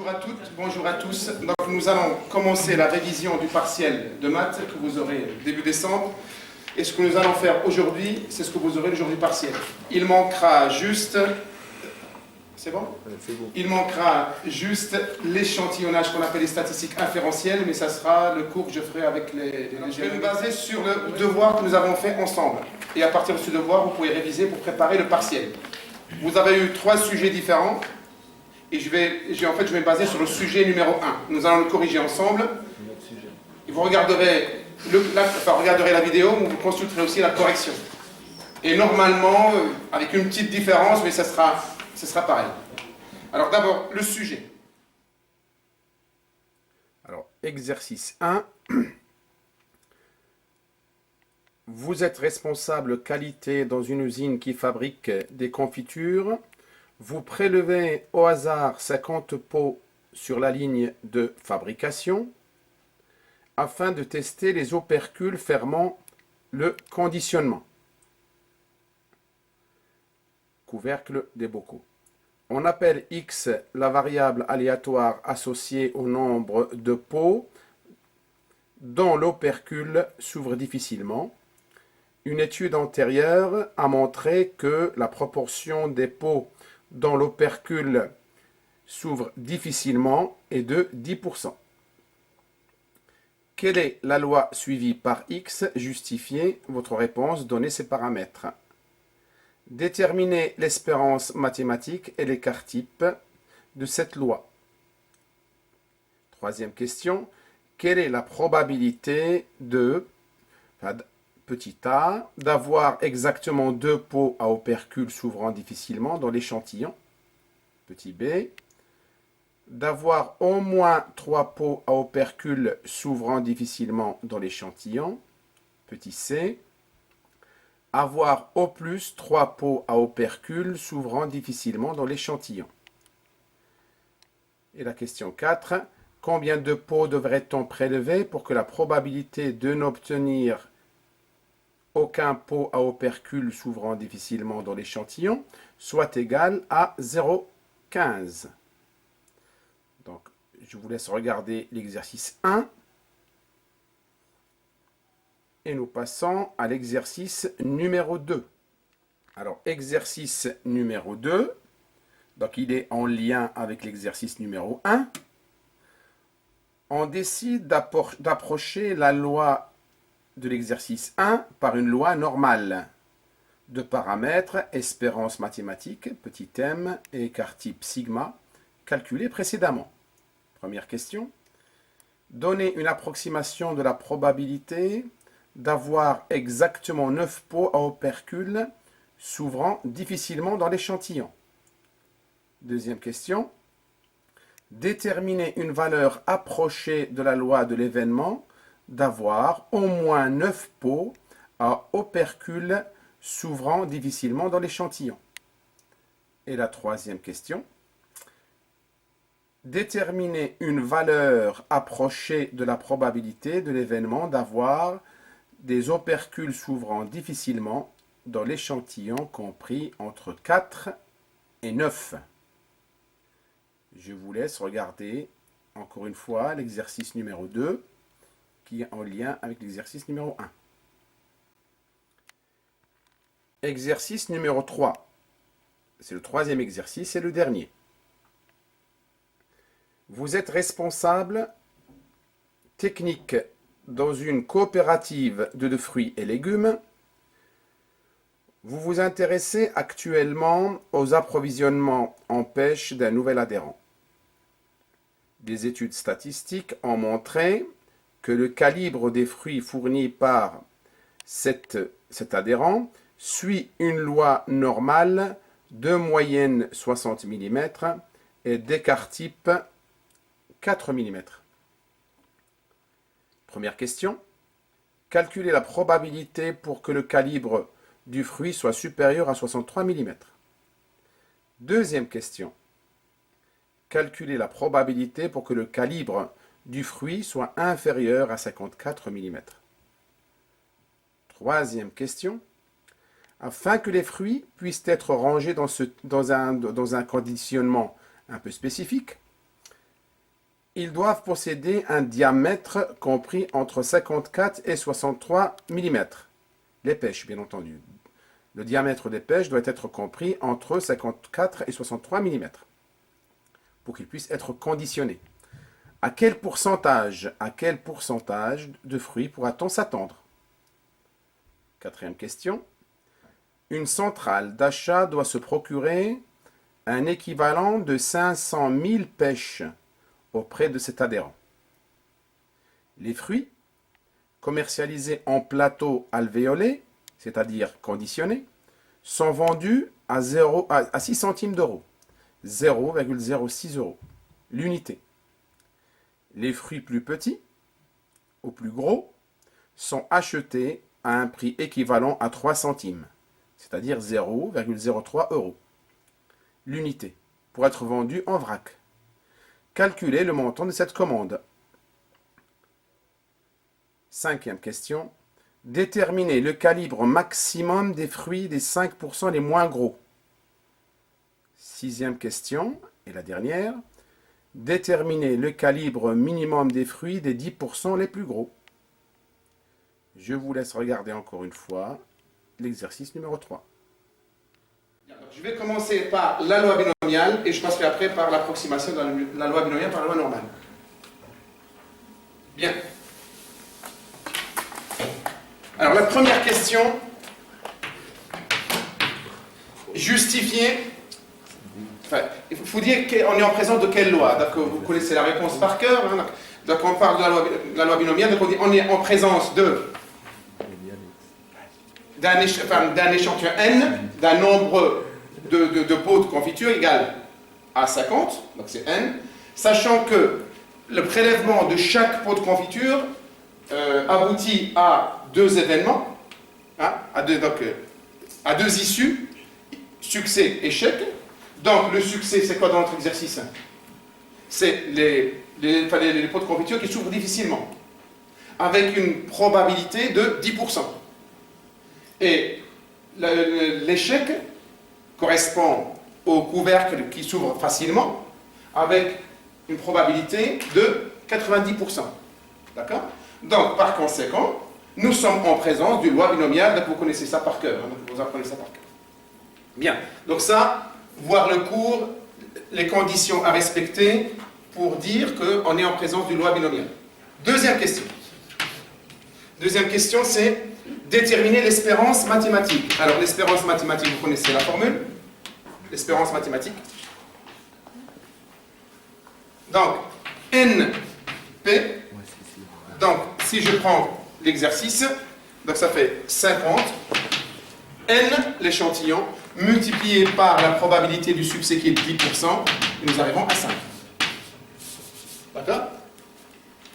Bonjour à toutes, bonjour à tous. Donc nous allons commencer la révision du partiel de maths que vous aurez début décembre. Et ce que nous allons faire aujourd'hui, c'est ce que vous aurez le jour du partiel. Il manquera juste... C'est bon? C'est bon. Il manquera juste l'échantillonnage qu'on appelle les statistiques inférentielles, mais ça sera le cours que je ferai avec les Je vais me baser sur le devoir que nous avons fait ensemble. Et à partir de ce devoir, vous pouvez réviser pour préparer le partiel. Vous avez eu 3 sujets différents. Et je vais me baser sur le sujet numéro 1. Nous allons le corriger ensemble. Et vous regarderez, regarderez la vidéo, mais vous consulterez aussi la correction. Et normalement, avec une petite différence, mais ce sera pareil. Alors d'abord, le sujet. Alors, exercice 1. Vous êtes responsable qualité dans une usine qui fabrique des confitures. Vous prélevez au hasard 50 pots sur la ligne de fabrication afin de tester les opercules fermant le conditionnement. Couvercle des bocaux. On appelle X la variable aléatoire associée au nombre de pots dont l'opercule s'ouvre difficilement. Une étude antérieure a montré que la proportion des pots dont l'opercule s'ouvre difficilement est de 10%. Quelle est la loi suivie par X? Justifiez votre réponse, donnez ses paramètres. Déterminez l'espérance mathématique et l'écart type de cette loi. Troisième question. Quelle est la probabilité de, petit a, d'avoir exactement 2 pots à opercule s'ouvrant difficilement dans l'échantillon? Petit b. D'avoir au moins 3 pots à opercule s'ouvrant difficilement dans l'échantillon? Petit c. Avoir au plus 3 pots à opercule s'ouvrant difficilement dans l'échantillon. Et la question 4. Combien de pots devrait-on prélever pour que la probabilité de n'obtenir aucun pot à opercule s'ouvrant difficilement dans l'échantillon soit égale à 0,15. Donc, je vous laisse regarder l'exercice 1. Et nous passons à l'exercice numéro 2. Alors, exercice numéro 2, donc il est en lien avec l'exercice numéro 1. On décide d'approcher la loi de l'exercice 1 par une loi normale de paramètres, espérance mathématique, petit m et écart type sigma, calculés précédemment. Première question. Donnez une approximation de la probabilité d'avoir exactement 9 pots à opercule s'ouvrant difficilement dans l'échantillon. Deuxième question. Déterminez une valeur approchée de la loi de l'événement d'avoir au moins 9 pots à opercule s'ouvrant difficilement dans l'échantillon. Et la troisième question. Déterminer une valeur approchée de la probabilité de l'événement d'avoir des opercules s'ouvrant difficilement dans l'échantillon compris entre 4 et 9. Je vous laisse regarder encore une fois l'exercice numéro 2 qui est en lien avec l'exercice numéro 1. Exercice numéro 3. C'est le troisième exercice et le dernier. Vous êtes responsable technique dans une coopérative de fruits et légumes. Vous vous intéressez actuellement aux approvisionnements en pêche d'un nouvel adhérent. Des études statistiques ont montré que le calibre des fruits fournis par cet adhérent suit une loi normale de moyenne 60 mm et d'écart type 4 mm. Première question. Calculez la probabilité pour que le calibre du fruit soit supérieur à 63 mm. Deuxième question. Calculez la probabilité pour que le calibre du fruit soit inférieur à 54 mm. Troisième question. Afin que les fruits puissent être rangés dans un conditionnement un peu spécifique, Ils doivent posséder un diamètre compris entre 54 et 63 mm. Les pêches, bien entendu. Le diamètre des pêches doit être compris entre 54 et 63 mm pour qu'ils puissent être conditionnés. À quel pourcentage de fruits pourra-t-on s'attendre? Quatrième question. Une centrale d'achat doit se procurer un équivalent de 500 000 pêches auprès de cet adhérent. Les fruits commercialisés en plateau alvéolé, c'est-à-dire conditionnés, sont vendus à 6 centimes d'euros, 0,06 euros, l'unité. Les fruits plus petits ou plus gros sont achetés à un prix équivalent à 3 centimes, c'est-à-dire 0,03 euros, l'unité, pour être vendus en vrac. Calculez le montant de cette commande. Cinquième question. Déterminez le calibre maximum des fruits des 5% les moins gros. Sixième question, et la dernière. Déterminez le calibre minimum des fruits des 10% les plus gros. Je vous laisse regarder encore une fois l'exercice numéro 3. Je vais commencer par la loi binomiale et je passerai après par l'approximation de la loi binomiale par la loi normale. Bien. Alors la première question, justifier. Enfin, il faut dire qu'on est en présence de quelle loi? Donc vous connaissez la réponse par cœur. Hein, donc on parle de la loi binomiale, donc on est en présence d'un échantillon n, d'un nombre de pots de confiture égal à 50, donc c'est n, sachant que le prélèvement de chaque pot de confiture aboutit à deux événements, hein, à deux issues, succès, échec. Donc le succès, c'est quoi dans notre exercice? C'est les pots de confiture qui s'ouvrent difficilement, avec une probabilité de 10%. Et l'échec correspond au couvercle qui s'ouvre facilement, avec une probabilité de 90%. D'accord? Donc, par conséquent, nous sommes en présence d'une loi binomiale, donc vous connaissez ça par cœur, hein, donc vous apprenez ça par cœur. Bien, donc ça, voir le cours, les conditions à respecter pour dire qu'on est en présence d'une loi binomiale. Deuxième question. Deuxième question, c'est déterminer l'espérance mathématique. Alors, l'espérance mathématique, vous connaissez la formule? L'espérance mathématique. Donc, NP. Donc, si je prends l'exercice, donc ça fait 50. N, l'échantillon, multiplié par la probabilité du succès qui est de 10%, et nous arrivons à 5. D'accord?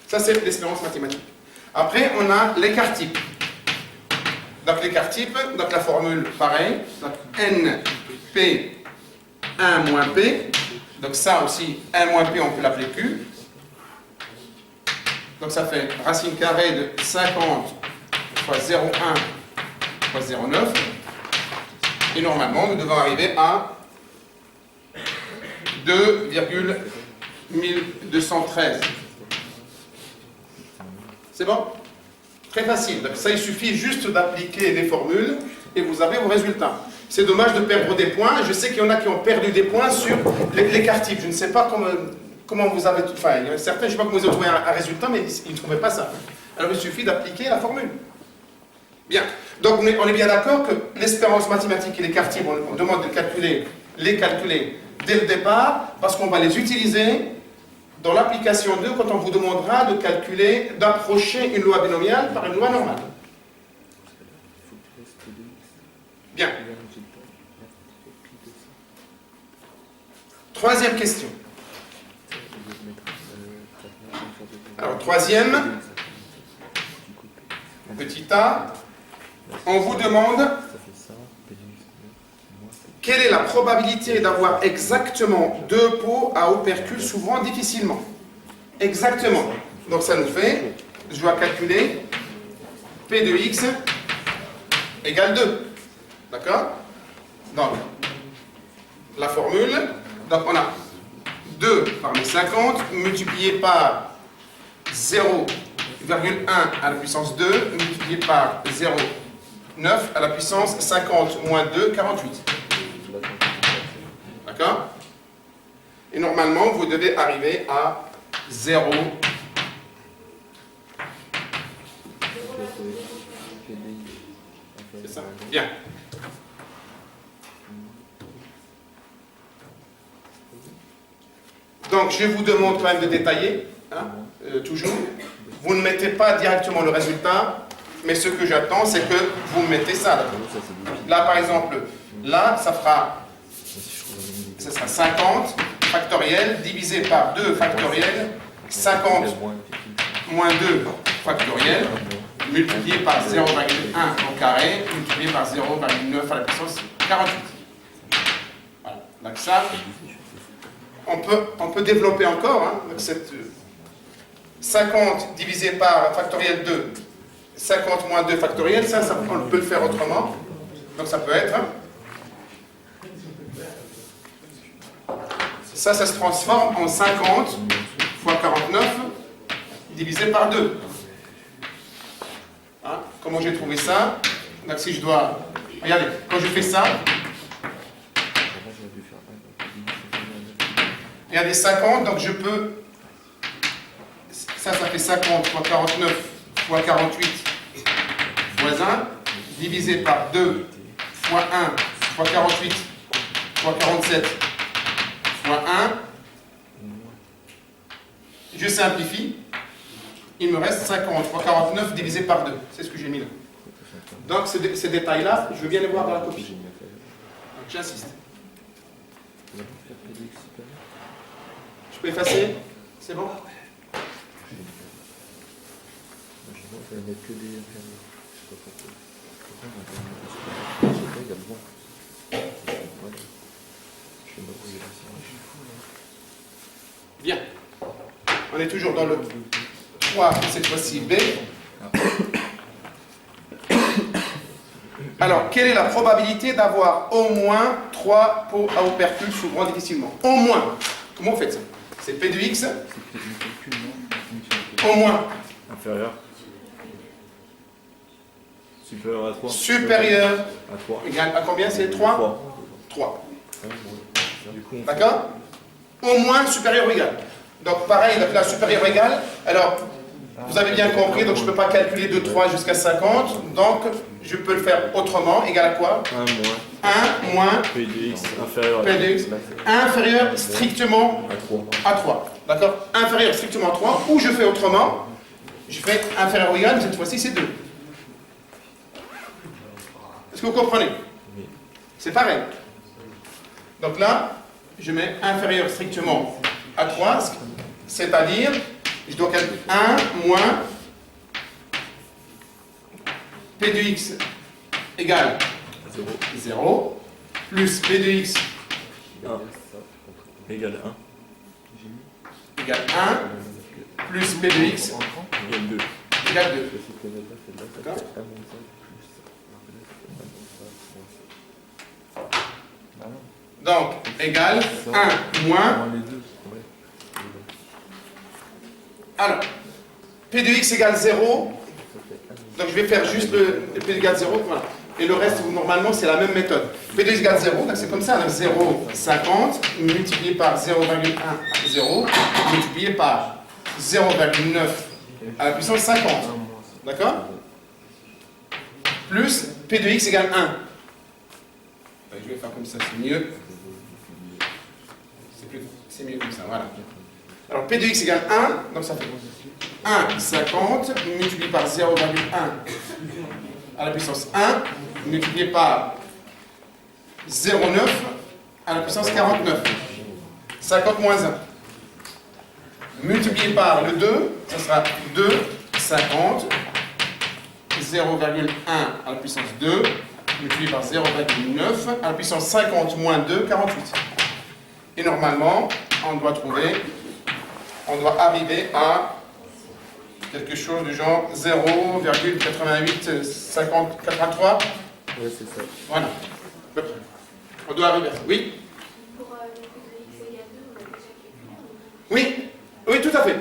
Ça, c'est l'espérance mathématique. Après, on a l'écart type. Donc, l'écart type, donc la formule, pareil. Donc, NP, 1 moins P. Donc, ça aussi, 1 moins P, on peut l'appeler Q. Donc, ça fait racine carrée de 50 fois 0,1 fois 0,9. Et normalement, nous devons arriver à 2,1213. C'est bon? Très facile. Donc, ça, il suffit juste d'appliquer les formules et vous avez vos résultats. C'est dommage de perdre des points. Je sais qu'il y en a qui ont perdu des points sur l'écart type. Je ne sais pas comment vous avez... Enfin, il y en a certains, je ne sais pas comment vous avez trouvé un résultat, mais ils ne trouvaient pas ça. Alors, il suffit d'appliquer la formule. Bien. Donc, on est bien d'accord que l'espérance mathématique et l'écart type, on demande de les calculer dès le départ, parce qu'on va les utiliser dans l'application 2 quand on vous demandera de calculer, d'approcher une loi binomiale par une loi normale. Bien. Troisième question. Alors, troisième, petit a, on vous demande quelle est la probabilité d'avoir exactement deux pots à opercule s'ouvrant difficilement. Exactement. Donc ça nous fait, je dois calculer P de X égale 2. D'accord? Donc, la formule, donc on a 2 par mes 50 multiplié par 0,1 à la puissance 2 multiplié par 0,9 à la puissance 50 moins 2, 48. D'accord? Et normalement, vous devez arriver à 0. C'est ça? Bien. Donc, je vous demande quand même de détailler, hein, toujours. Vous ne mettez pas directement le résultat, mais ce que j'attends, c'est que vous mettez ça là. Là, par exemple, là, ça sera 50 factoriel divisé par 2 factoriel, 50 moins 2 factoriel, multiplié par 0,1 au carré, multiplié par 0,9 à la puissance 48. Voilà. Donc ça, on peut développer encore, hein, cette 50 divisé par factoriel 2, 50 moins 2 factoriel, ça on peut le faire autrement. Donc ça peut être... Ça se transforme en 50 fois 49 divisé par 2. Hein? Comment j'ai trouvé ça? Donc si je dois... Regardez, quand je fais ça, regardez 50, donc je peux... Ça fait 50 fois 49 fois 48 fois 1, divisé par 2 fois 1 fois 48 fois 47 fois 1. Je simplifie. Il me reste 50 fois 49 divisé par 2. C'est ce que j'ai mis là. Donc ces détails-là, je veux bien les voir dans la copie. Donc j'insiste. Je peux effacer? C'est bon? Bien. On est toujours dans le 3, cette fois-ci B. Alors, quelle est la probabilité d'avoir au moins 3 pots à opercules s'ouvrant difficilement? Au moins. Comment vous faites ça? C'est P de X. Au moins. Inférieur. Supérieur à 3. Supérieur À 3. Égal à combien? C'est 3? 3. D'accord? Au moins supérieur ou égal. Donc pareil, la supérieure égale. Alors, vous avez bien compris, donc je ne peux pas calculer de 3 jusqu'à 50. Donc, je peux le faire autrement. Égal à quoi? 1 moins P de X inférieur P de X inférieur strictement à 3. D'accord? Inférieur strictement à 3. Ou je fais autrement. Je fais inférieur ou égal, mais cette fois-ci c'est 2. Est-ce que vous comprenez? C'est pareil. Donc là, je mets inférieur strictement à 3, c'est-à-dire, je dois calculer 1 moins P de X égale 0, plus P de X 1 égale 1. Égale 1, plus P de X Égale 2. égale 2. D'accord? Donc, égale 1 moins... Alors, P de X égale 0. Donc, je vais faire juste le P égale 0. Voilà. Et le reste, normalement, c'est la même méthode. P de X égale 0. Donc, c'est comme ça. 0,50 multiplié par 0,1 à 0 multiplié par 0,9 à la puissance 50. D'accord? Plus P de X égale 1. Je vais faire comme ça, c'est mieux. C'est mieux comme ça, voilà. Alors, P de X égale 1, donc ça fait 1,50 multiplié par 0,1 à la puissance 1, multiplié par 0,9 à la puissance 49. 50 moins 1. Multiplié par le 2, ça sera 2,50, 0,1 à la puissance 2, multiplié par 0,9 à la puissance 50 moins 2, 48. Et normalement, on doit arriver à quelque chose du genre 0,8853. Oui, c'est ça. Voilà. On doit arriver à ça. Oui? Pour le P de X égale 2, on a déjà calculé. Oui, oui, tout à fait.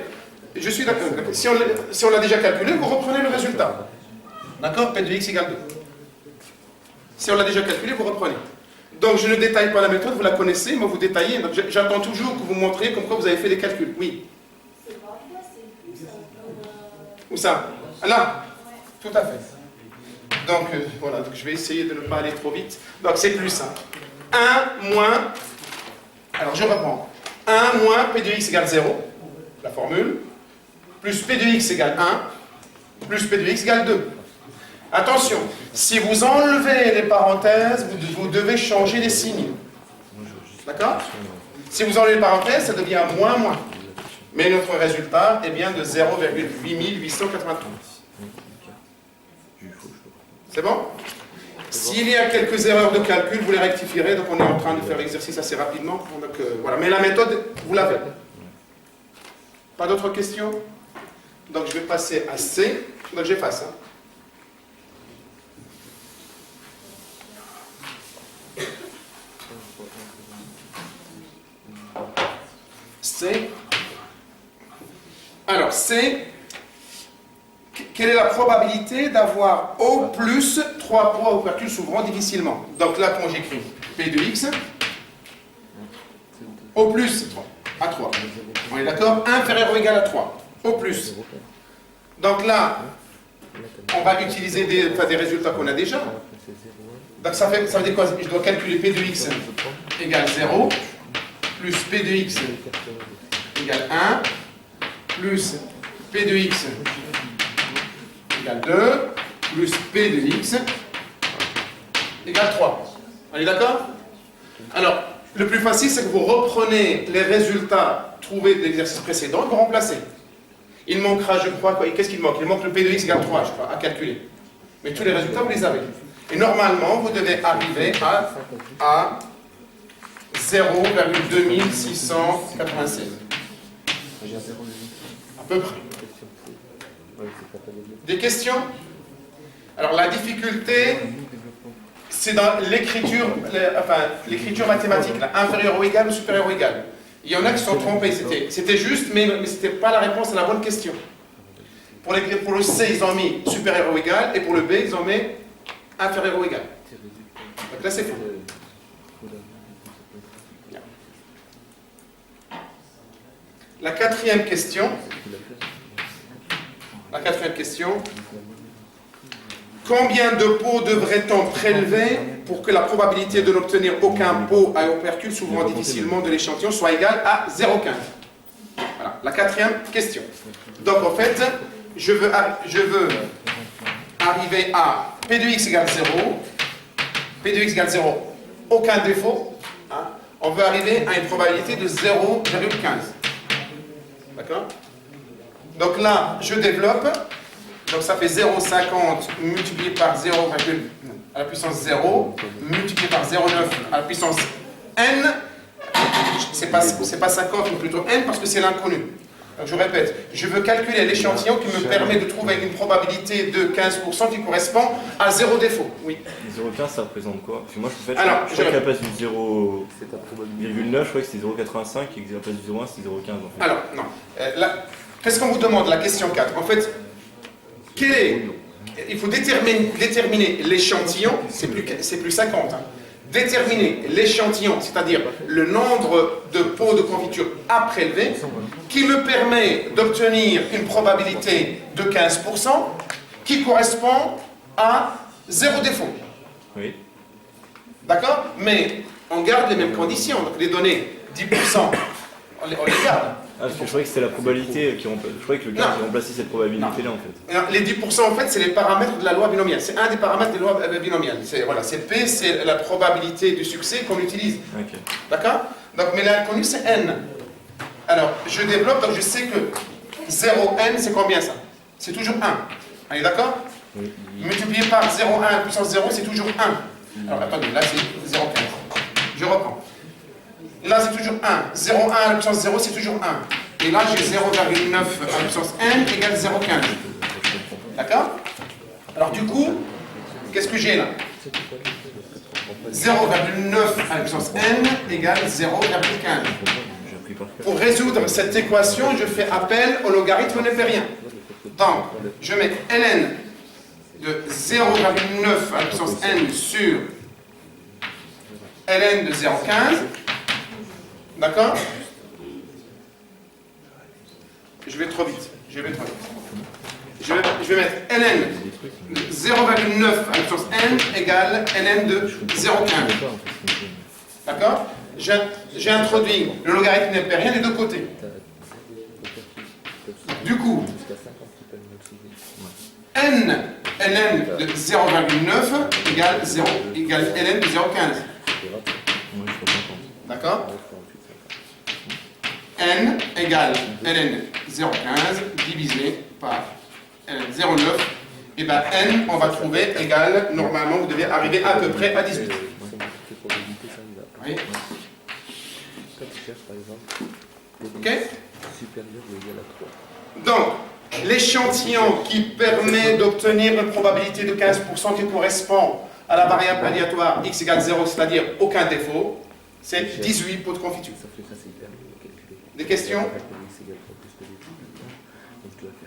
Je suis d'accord. Si on l'a déjà calculé, vous reprenez le résultat. D'accord? P de x égale 2. Si on l'a déjà calculé, vous reprenez. Donc je ne détaille pas la méthode, vous la connaissez, mais vous détaillez. Donc j'attends toujours que vous montriez comme quoi vous avez fait les calculs. Oui. Où ça? Là? Tout à fait. Donc voilà, donc je vais essayer de ne pas aller trop vite. Donc c'est plus simple. 1 moins, alors je reprends. 1 moins P de x égale 0, la formule, plus P de x égale 1, plus P de x égale 2. Attention, si vous enlevez les parenthèses, vous devez changer les signes. D'accord? Si vous enlevez les parenthèses, ça devient moins. Mais notre résultat est bien de 0,8893. C'est bon? S'il y a quelques erreurs de calcul, vous les rectifierez. Donc on est en train de faire l'exercice assez rapidement. Donc, voilà. Mais la méthode, vous l'avez. Pas d'autres questions? Donc je vais passer à C. Donc j'efface. C. Alors C. Quelle est la probabilité d'avoir O plus 3 poids opercules s'ouvrant difficilement? Donc là, quand j'écris P de x, O plus à 3. On est d'accord? Inférieur ou égal à 3. O plus. Donc là, on va utiliser des résultats qu'on a déjà. Donc ça veut dire quoi? Je dois calculer P de x égale 0, plus P de x égale 1, plus P de x égale 2, plus P de x égale 3. On est d'accord? Alors, le plus facile, c'est que vous reprenez les résultats trouvés de l'exercice précédent et vous remplacez. Il manquera, je crois, qu'est-ce qu'il manque? Il manque le P de x égale 3, je crois, à calculer. Mais tous les résultats, vous les avez. Et normalement, vous devez arriver à 0,2696. À peu près. Des questions? Alors la difficulté, c'est dans l'écriture, l'écriture mathématique, là, inférieur ou égal ou supérieur ou égal. Il y en a qui se sont trompés, c'était juste, mais ce n'était pas la réponse à la bonne question. Pour le C, ils ont mis supérieur ou égal, et pour le B, ils ont mis inférieur ou égal. Donc là, c'est faux. La quatrième question. Combien de pots devrait-on prélever pour que la probabilité de n'obtenir aucun pot à opercule s'ouvrant difficilement de l'échantillon soit égale à 0,15? Voilà, la quatrième question. Donc en fait, je veux arriver à P de x égale 0, P de x égale 0, aucun défaut. Hein. On veut arriver à une probabilité de 0,15. D'accord? Donc là, je développe. Donc ça fait 0,50 multiplié par 0, à la puissance 0, multiplié par 0,9 à la puissance n. C'est pas 50, mais plutôt n, parce que c'est l'inconnu. Donc je répète, je veux calculer l'échantillon qui me permet de trouver une probabilité de 15% qui correspond à 0 défaut. Oui. 0,15, ça représente quoi? Parce que moi, je crois je qu'à la place du 0,9, je crois que c'était 0,85 et qu'à la place du 0,1, c'était 0,15 en fait. Alors, non. Qu'est-ce qu'on vous demande, la question 4? En fait, il faut déterminer l'échantillon, c'est plus 50. Hein. Déterminer l'échantillon, c'est-à-dire le nombre de pots de confiture à prélever, qui me permet d'obtenir une probabilité de 15% qui correspond à 0 défaut. Oui. D'accord? Mais on garde les mêmes conditions. Donc les données, 10%, on les garde. Ah, parce que je croyais que c'était la probabilité je croyais que le cas qui remplaçait cette probabilité-là en fait. Alors, les 10% en fait, c'est les paramètres de la loi binomiale. C'est un des paramètres des lois binomiales. C'est P, c'est la probabilité du succès qu'on utilise. Okay. D'accord? Donc, mais l'inconnu, c'est N. Alors, je développe, donc je sais que 0N, c'est combien ça? C'est toujours 1. On est d'accord? Oui. Multiplié par 0,1 à la puissance 0, c'est toujours 1. Alors, attendez, là, c'est 0,15. Je reprends. Là, c'est toujours 1. 0,1 à la puissance 0, c'est toujours 1. Et là, j'ai 0,9 à la puissance n égale 0,15. D'accord? Alors, du coup, qu'est-ce que j'ai là? 0,9 à la puissance n égale 0,15. Pour résoudre cette équation, je fais appel au logarithme népérien. Donc, je mets ln de 0,9 à la puissance n sur ln de 0,15. D'accord? Je vais trop vite. Je vais mettre ln de 0,9 à la puissance n égale ln de 0,15. D'accord? J'ai introduit le logarithme népérien des deux côtés. Du coup, ln de 0,9 égale ln de 0,15. D'accord? N égale ln 0,15 divisé par ln 0,9. Et bien n, on va trouver égal, normalement, vous devez arriver à peu près à 18. Oui. Ok? Donc, l'échantillon qui permet d'obtenir une probabilité de 15% qui correspond à la variable aléatoire x égale 0, c'est-à-dire aucun défaut, c'est 18 pots de confiture. Des questions?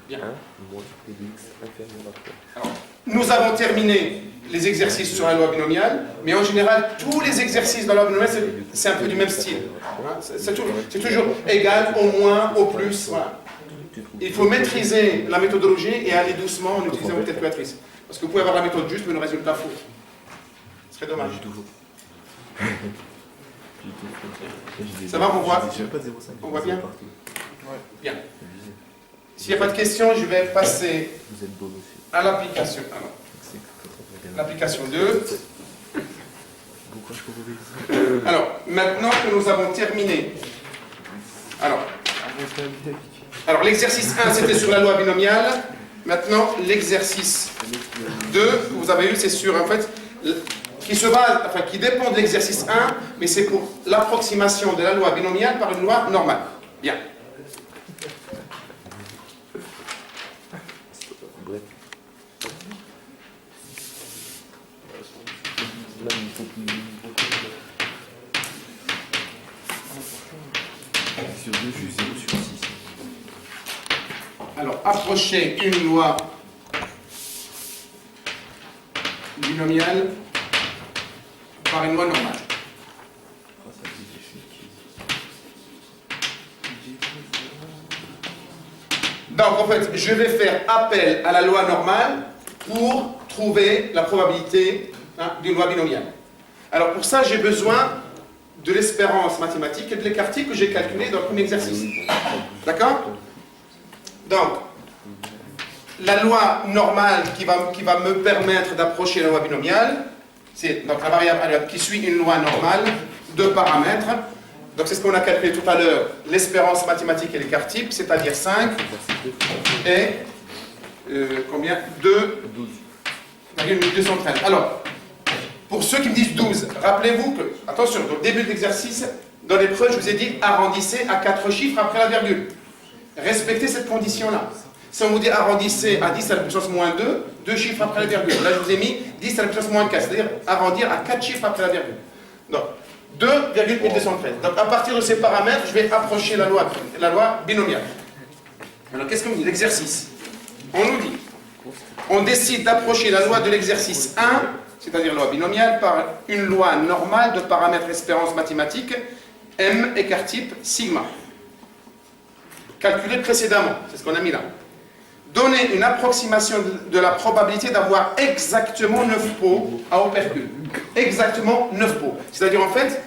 Bien. Alors, nous avons terminé les exercices sur la loi binomiale, mais en général, tous les exercices dans la loi binomiale, c'est un peu du même style. C'est toujours égal, au moins, au plus. Voilà. Il faut maîtriser la méthodologie et aller doucement en utilisant votre calculatrice. Parce que vous pouvez avoir la méthode juste, mais le résultat faux. Ce serait dommage. Ça va, on voit bien? Bien. S'il n'y a pas de questions, je vais passer à l'application. L'application 2. Alors, maintenant que nous avons terminé. Alors l'exercice 1, c'était sur la loi binomiale. Maintenant, l'exercice 2 que vous avez eu, c'est sur, en fait, qui dépend de l'exercice 1, mais c'est pour l'approximation de la loi binomiale par une loi normale. Bien. Alors, approcher une loi binomiale par une loi normale. Donc, en fait, je vais faire appel à la loi normale pour trouver la probabilité d'une loi binomiale. Alors, pour ça, j'ai besoin de l'espérance mathématique et de l'écart-type que j'ai calculé dans le premier exercice. D'accord? Donc, la loi normale qui va me permettre d'approcher la loi binomiale, c'est donc la variable qui suit une loi normale, deux paramètres. Donc c'est ce qu'on a calculé tout à l'heure, l'espérance mathématique et l'écart-type, c'est-à-dire 5 et combien? 2,213. Alors, pour ceux qui me disent 12, rappelez-vous que, attention, au début de l'exercice, dans l'épreuve, je vous ai dit arrondissez à 4 chiffres après la virgule. Respectez cette condition-là. Si on vous dit arrondissez à 10 à la puissance moins 2, 2 chiffres après la virgule. Là, je vous ai mis 10 à la puissance moins 4, c'est-à-dire arrondir à 4 chiffres après la virgule. Donc, 2,213. Donc, à partir de ces paramètres, je vais approcher la loi binomiale. Alors, qu'est-ce qu'on dit? L'exercice. On nous dit, on décide d'approcher la loi de l'exercice 1, c'est-à-dire loi binomiale, par une loi normale de paramètres espérance mathématique, M écart-type sigma. Calculé précédemment, c'est ce qu'on a mis là. Donner une approximation de la probabilité d'avoir exactement 9 pots à opercule. Exactement 9 pots. C'est-à-dire, en fait,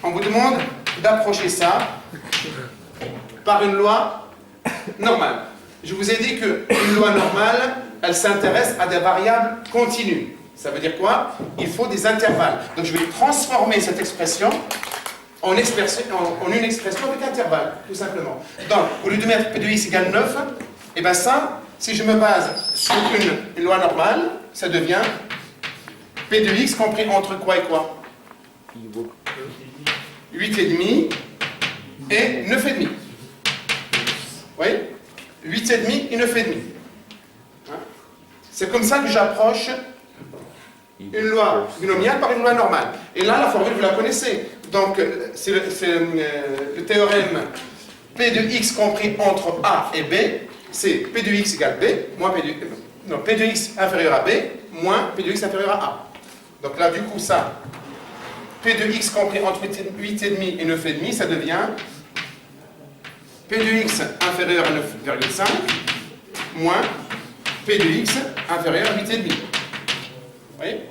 on vous demande d'approcher ça par une loi normale. Je vous ai dit qu'une loi normale, elle s'intéresse à des variables continues. Ça veut dire quoi? Il faut des intervalles. Donc, je vais transformer cette expression en une expression avec intervalle, tout simplement. Donc, au lieu de mettre P de x égale 9, et bien ça, si je me base sur une loi normale, ça devient P de x compris entre quoi et quoi? 8,5 et 9,5. Vous voyez? 8,5 et 9,5. C'est comme ça que j'approche une loi binomiale par une loi normale. Et là, la formule, vous la connaissez. Donc, c'est le théorème P de x compris entre A et B, c'est P de x égale B, moins P de x inférieur à B, moins P de x inférieur à A. Donc là, du coup, ça, P de x compris entre 8,5 et 9,5, ça devient P de x inférieur à 9,5, moins P de x inférieur à 8,5. Vous voyez?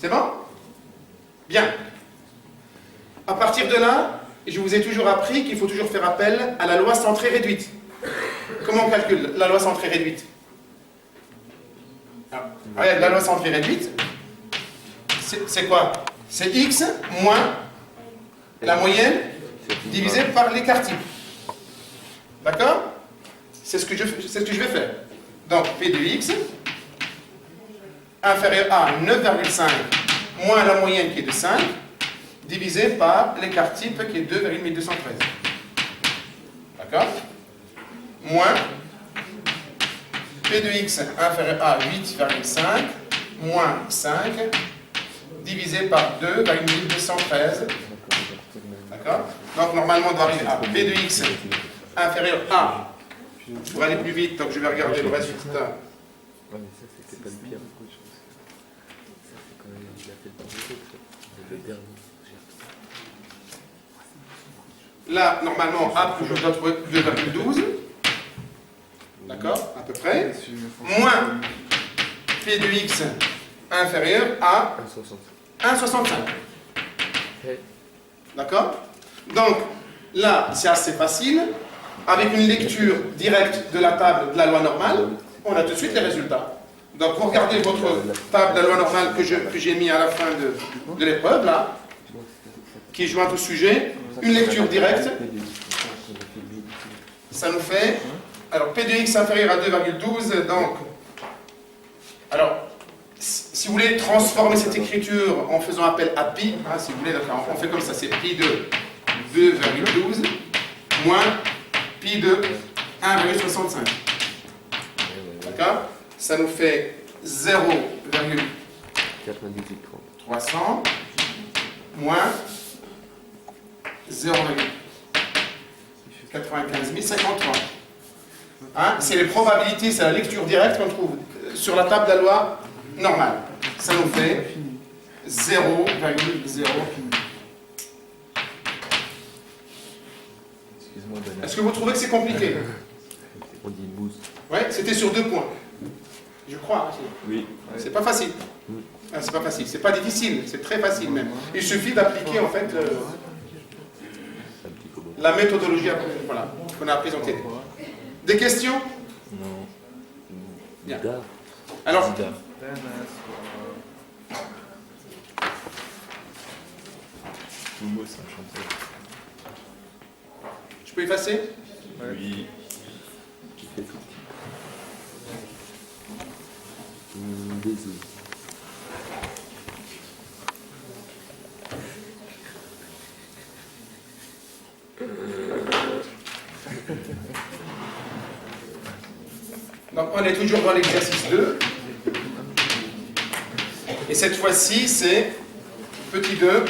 C'est bon? Bien. À partir de là, je vous ai toujours appris qu'il faut toujours faire appel à la loi centrée réduite. Comment on calcule la loi centrée réduite? La loi centrée réduite, c'est quoi? C'est x moins la moyenne divisé par l'écart type. D'accord? C'est ce que je vais faire. Donc, P de x inférieur à 9,5 moins la moyenne qui est de 5, divisé par l'écart type qui est 2,1213. D'accord? Moins P de x inférieur à 8,5 moins 5 divisé par 2,1213. D'accord? Donc normalement on doit arriver à P de x inférieur à. Pour aller plus vite, donc je vais regarder le résultat. Là, normalement, A, je dois trouver 2,12. D'accord? À peu près. Moins P de x inférieur à 1,65. D'accord? Donc, là, c'est assez facile. Avec une lecture directe de la table de la loi normale, on a tout de suite les résultats. Donc, vous regardez votre table de la loi normale que j'ai mis à la fin de l'épreuve, là, qui est jointe au sujet. Une lecture directe, ça nous fait, alors P de x inférieur à 2,12, donc, alors, si vous voulez transformer cette écriture en faisant appel à pi, hein, si vous voulez, on fait comme ça, c'est pi de 2,12 moins pi de 1,65. D'accord? Ça nous fait 0,300 moins 0,95 053. Hein? C'est les probabilités, c'est la lecture directe qu'on trouve sur la table de la loi normale. Ça nous fait 0,0. Est-ce que vous trouvez que c'est compliqué? On dit boost. Ouais, c'était sur 2 points. Je crois. Oui. C'est pas facile. C'est pas facile. C'est pas difficile. C'est très facile même. Il suffit d'appliquer en fait la méthodologie voilà, qu'on a présentée. Des questions? Non. Bien. Alors, Momo, c'est un chanteur. je peux effacer? Oui. Qui fait tout. Désolé. Donc on est toujours dans l'exercice 2. Et cette fois-ci, c'est petit 2.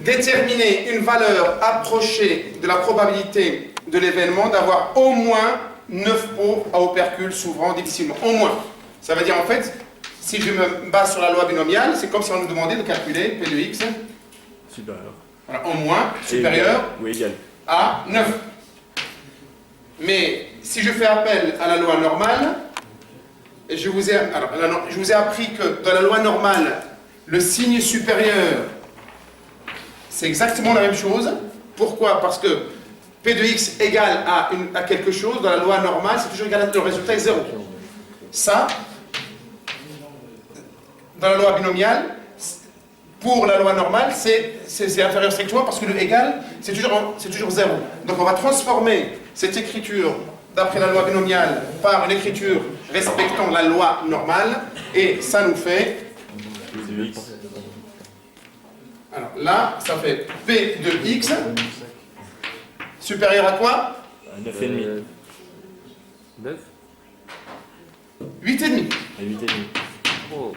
Déterminer une valeur approchée de la probabilité de l'événement d'avoir au moins 9 pots à opercules s'ouvrant difficilement. Au moins. Ça veut dire en fait, si je me base sur la loi binomiale, c'est comme si on nous demandait de calculer P de x. Supérieur. Voilà, au moins supérieur ou égal. à 9. Mais si je fais appel à la loi normale, je vous ai appris que dans la loi normale, le signe supérieur, c'est exactement la même chose. Pourquoi? Parce que P de x égale à quelque chose, dans la loi normale, c'est toujours égal à le résultat est 0. Ça, dans la loi binomiale, pour la loi normale, c'est inférieur strictement parce que le égal, c'est toujours 0. Donc on va transformer cette écriture d'après la loi binomiale par une écriture respectant la loi normale, et ça nous fait... Alors là, ça fait P de x supérieur à quoi? 9,5. 9 8,5. à 8,5. Oh.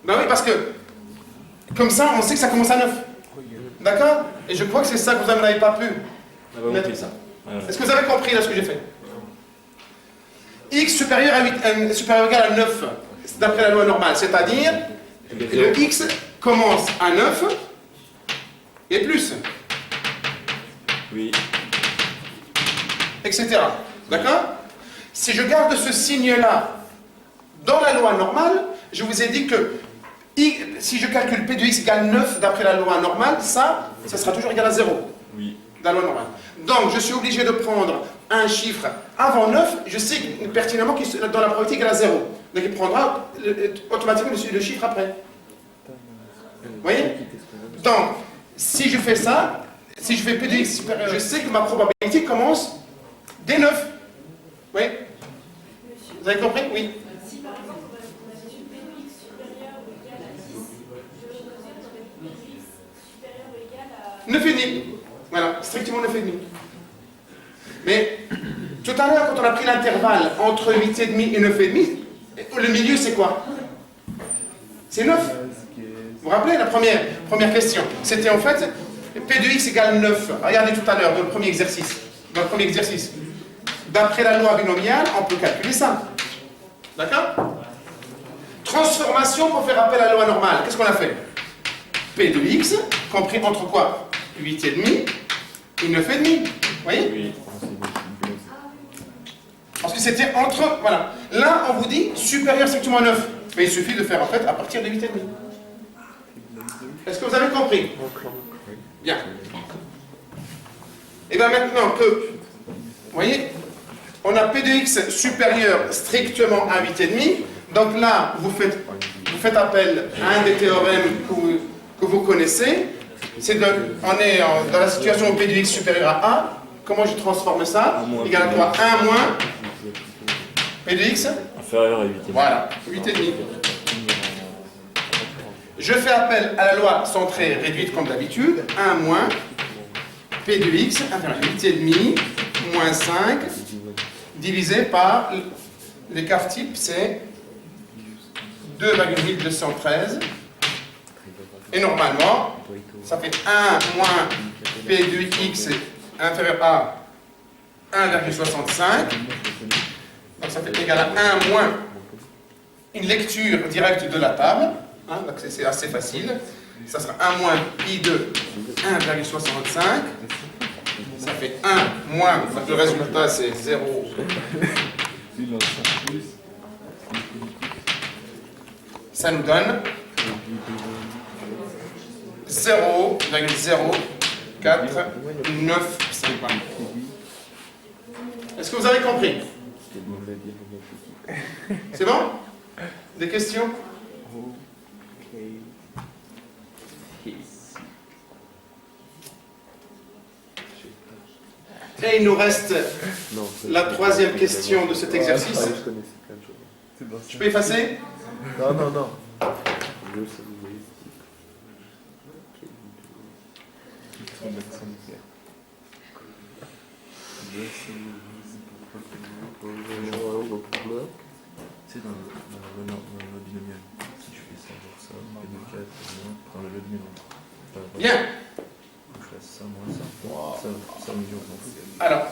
Ben oui, parce que comme ça, on sait que ça commence à 9. D'accord? Et je crois que c'est ça que vous n'avez pas pu mettre ça. Est-ce que vous avez compris là ce que j'ai fait? X supérieur à 8, supérieur ou égal à 9, d'après la loi normale, c'est-à-dire le X commence à 9 et plus. Oui. Etc. D'accord? Si je garde ce signe-là dans la loi normale, je vous ai dit que si je calcule P de X égale 9 d'après la loi normale, ça sera toujours égal à 0. Oui. Dans la loi normale. Donc, je suis obligé de prendre un chiffre avant 9, je sais pertinemment qu'il dans la probabilité égale à 0. Donc, il prendra automatiquement le chiffre après. Vous voyez? Donc, si je fais ça, si je fais P de X supérieur, je sais que ma probabilité commence dès 9. Oui? Vous avez compris? Oui. Si par exemple on a une P de X supérieure ou égale à 10, je vais choisir dans la P de X supérieure ou égale à 9,5. Voilà, strictement 9,5. Mais tout à l'heure, quand on a pris l'intervalle entre 8,5 et 9,5, le milieu c'est quoi? C'est 9. Vous vous rappelez la première question? C'était en fait P de X égale 9. Regardez tout à l'heure dans le premier exercice. D'après la loi binomiale, on peut calculer ça. D'accord? Transformation pour faire appel à la loi normale. Qu'est-ce qu'on a fait? P de X, compris entre quoi? 8,5 et 9,5. Vous voyez? Oui. Parce que c'était entre... Voilà. Là, on vous dit supérieur strictement à 9. Mais il suffit de faire en fait à partir de 8,5. Est-ce que vous avez compris? Bien. Et bien maintenant que... Vous voyez? On a P de X supérieur strictement à 8,5. Donc là, vous faites appel à un des théorèmes que vous connaissez. On est dans la situation où P de X supérieur à A. Comment je transforme ça? Égal à quoi? 1 moins P de X Inférieur à 8,5. Voilà, 8,5. Je fais appel à la loi centrée réduite comme d'habitude. 1 moins P de X inférieur à 8,5 moins 5 divisé par l'écart type, c'est 2,213. Et normalement, ça fait 1 moins P de X inférieur à 1,65. Donc ça fait égal à 1 moins une lecture directe de la table. Hein, donc c'est assez facile. Ça sera 1 moins pi de 1,65. Ça fait 1 moins, donc le résultat c'est 0. Ça nous donne 0,0495. Est-ce que vous avez compris? C'est bon? Des questions? Et il nous reste la troisième question de cet exercice. Je peux effacer? Non, non, non. C'est dans le binomial. Si je fais ça, genre ça, P de 4, dans le binomial. Bien. Je fais ça, moins ça. Ça me dit Alors,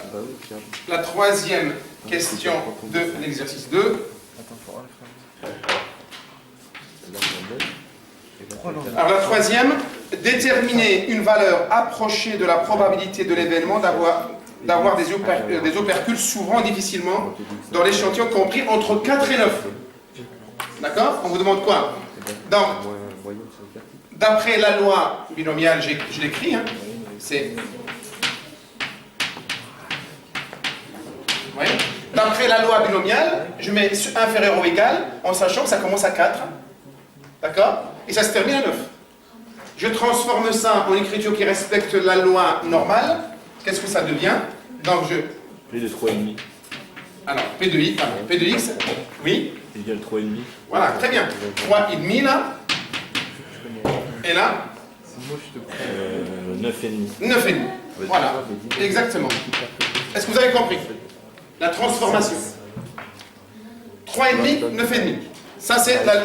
la troisième question de l'exercice 2. Alors la troisième, déterminer une valeur approchée de la probabilité de l'événement d'avoir des opercules s'ouvrant difficilement dans l'échantillon compris entre 4 et 9. D'accord? On vous demande quoi? Donc, d'après la loi binomiale, je l'écris, hein, c'est... Vous voyez? D'après la loi binomiale, je mets inférieur ou égal, en sachant que ça commence à 4. D'accord? Et ça se termine à 9. Je transforme ça en écriture qui respecte la loi normale. Qu'est-ce que ça devient? Donc je... P de 3,5. Alors, P de X, P de X, oui. Égale 3,5. Voilà, très bien. 3,5 là. Et là 9,5. 9,5. Voilà, exactement. Est-ce que vous avez compris? La transformation. 3,5, 9,5. Ça, c'est la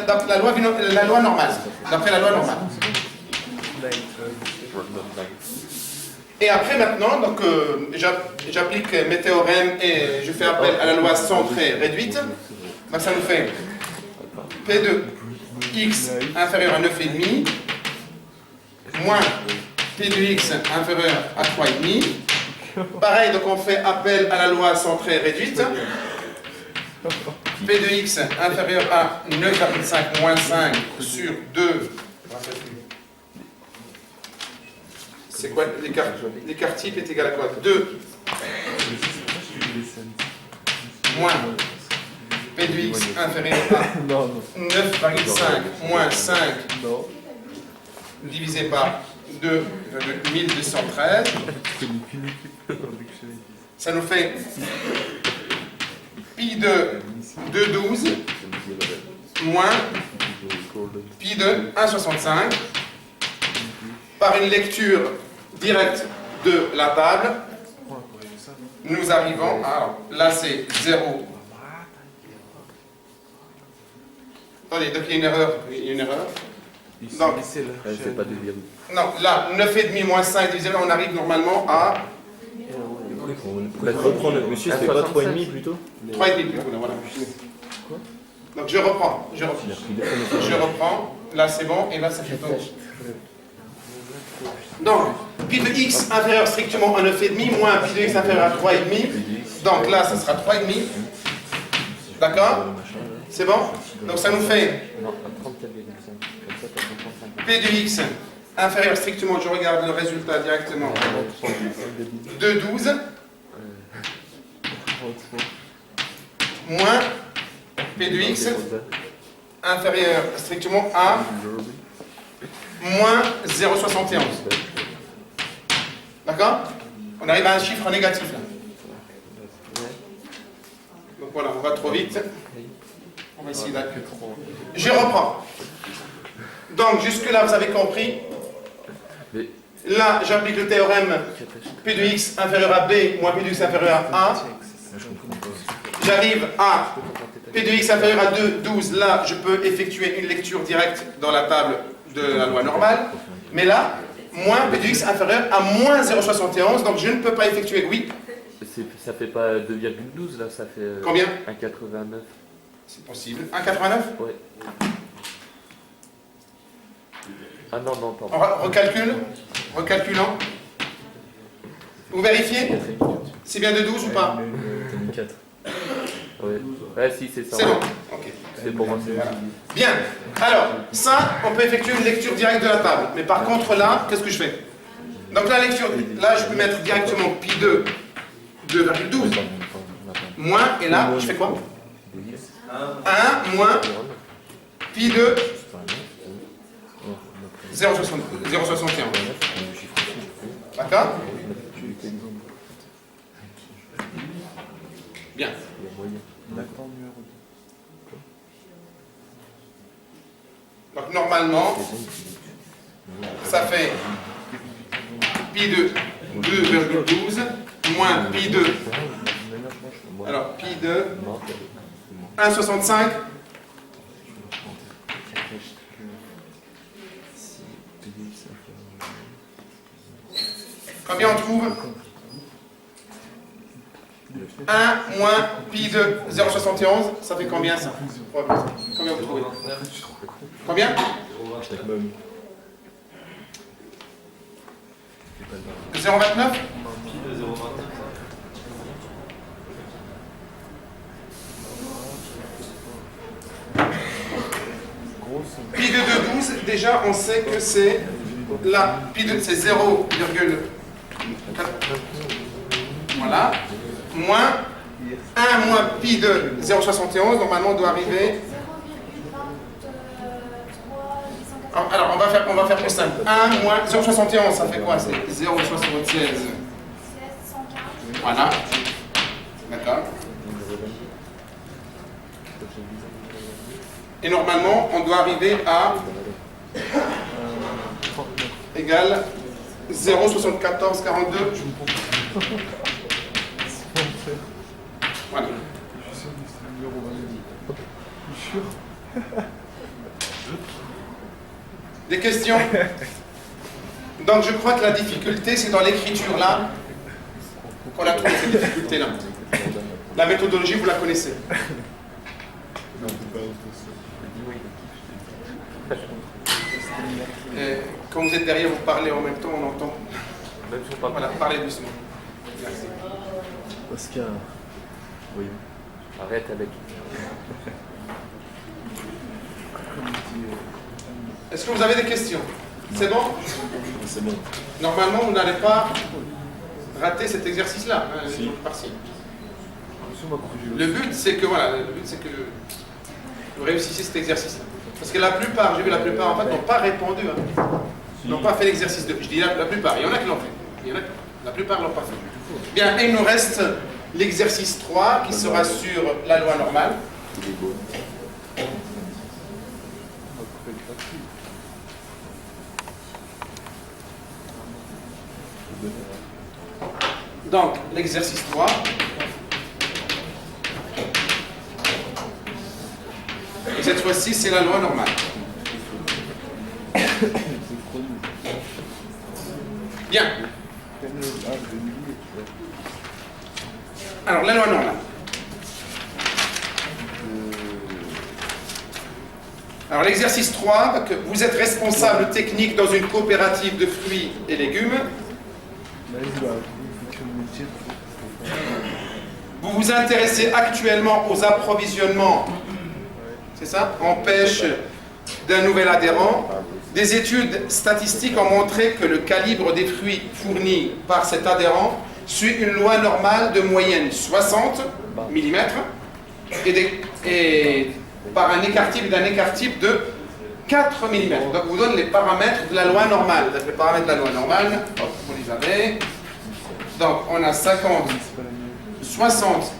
loi normale. D'après la loi normale. Et après, maintenant, donc, j'applique mes théorèmes et je fais appel à la loi centrée réduite. Donc, ça nous fait P de x inférieur à 9,5 moins P de x inférieur à 3,5. Pareil, donc on fait appel à la loi centrée réduite. P de x inférieur à 9,5 moins 5 sur 2. C'est quoi l'écart type est égal à quoi? 2 moins P de x inférieur à 9,5 moins 5 divisé par 2,1213. Ça nous fait pi de 2,12 moins pi de 1,65 par une lecture directe de la table. Nous arrivons, alors là c'est 0. Attendez, donc il y a une erreur. Il y a une erreur. Donc, c'est pas 2, non, là, 9,5 moins 5 divisé, on arrive normalement à monsieur, c'est pas 3,5 plutôt 3,5 plutôt, voilà. Donc je reprends. Là c'est bon, et là ça fait donc. Donc, pi de x inférieur strictement à 9,5 moins pi de x inférieur à 3,5. Donc là, ça sera 3,5. D'accord? C'est bon? Donc ça nous fait P de x inférieur strictement, je regarde le résultat directement, 2,12 moins P de x inférieur strictement à moins 0,71. D'accord? On arrive à un chiffre négatif là. Donc voilà, on va trop vite. On va essayer d'aller. Je reprends. Donc jusque-là, vous avez compris. Là, j'applique le théorème P de x inférieur à B moins P de x inférieur à A. J'arrive à P de x inférieur à 2,12. Là, je peux effectuer une lecture directe dans la table de la loi normale. Mais là, moins P de x inférieur à moins 0,71. Donc je ne peux pas effectuer. Oui. Ça fait pas 2,12 là, ça fait combien? 1,89. C'est possible. 1,89? Ouais. Ah non, pardon. On recalcule. Recalculant. Vous vérifiez? C'est bien de 12 ou pas? 4. Ouais, si, c'est ça. C'est bon. Ok. C'est pour moi. Voilà. Bien. Alors, ça, on peut effectuer une lecture directe de la table. Mais par contre, là, qu'est-ce que je fais? Donc la lecture, là, je peux mettre directement pi 2, 2,12. Moins, et là, je fais quoi? 1 moins pi 2, 0,61. D'accord? Bien. Donc normalement, ça fait pi de 2,12 moins pi de. Alors pi de 1,65. Combien on trouve? 1 moins pi de 0,71, ça fait combien ça? Combien vous trouvez? Combien? 0,29? Pi de 2,12, déjà on sait que c'est là, pi de c'est 0, voilà, moins 1 moins pi de 0,71, normalement on doit arriver. Alors on va faire plus simple. 1 moins 0,71, ça fait quoi? C'est 0,76. Voilà. D'accord. Et normalement, on doit arriver à égal 0,7442. Voilà. Des questions? Donc je crois que la difficulté, c'est dans l'écriture là qu'on a trouvé cette difficulté-là. La méthodologie, vous la connaissez. Et quand vous êtes derrière, vous parlez en même temps, on entend. Voilà, parlez doucement. Merci. Oscar. Oui. Arrête avec. Est-ce que vous avez des questions? C'est bon? C'est bon. Normalement, vous n'allez pas rater cet exercice-là, hein, les jours partiels. Le but, c'est que vous réussissiez cet exercice-là. Parce que la plupart, j'ai vu la plupart, en fait, n'ont pas répondu. Hein. N'ont pas fait l'exercice de... Je dis la plupart, il y en a qui l'ont fait. Il y en a, la plupart ne l'ont pas fait. Bien, et il nous reste l'exercice 3 qui sera sur la loi normale. Donc, l'exercice 3. Et cette fois-ci, c'est la loi normale. Bien. Alors, la loi normale. Alors, l'exercice 3, que vous êtes responsable technique dans une coopérative de fruits et légumes. Vous vous intéressez actuellement aux approvisionnements, c'est ça, en pêche d'un nouvel adhérent. Des études statistiques ont montré que le calibre des fruits fournis par cet adhérent suit une loi normale de moyenne 60 mm et par un écart-type de 4 mm. Donc vous donne les paramètres de la loi normale. Les paramètres de la loi normale, hop, vous les avez. Donc on a 50, 60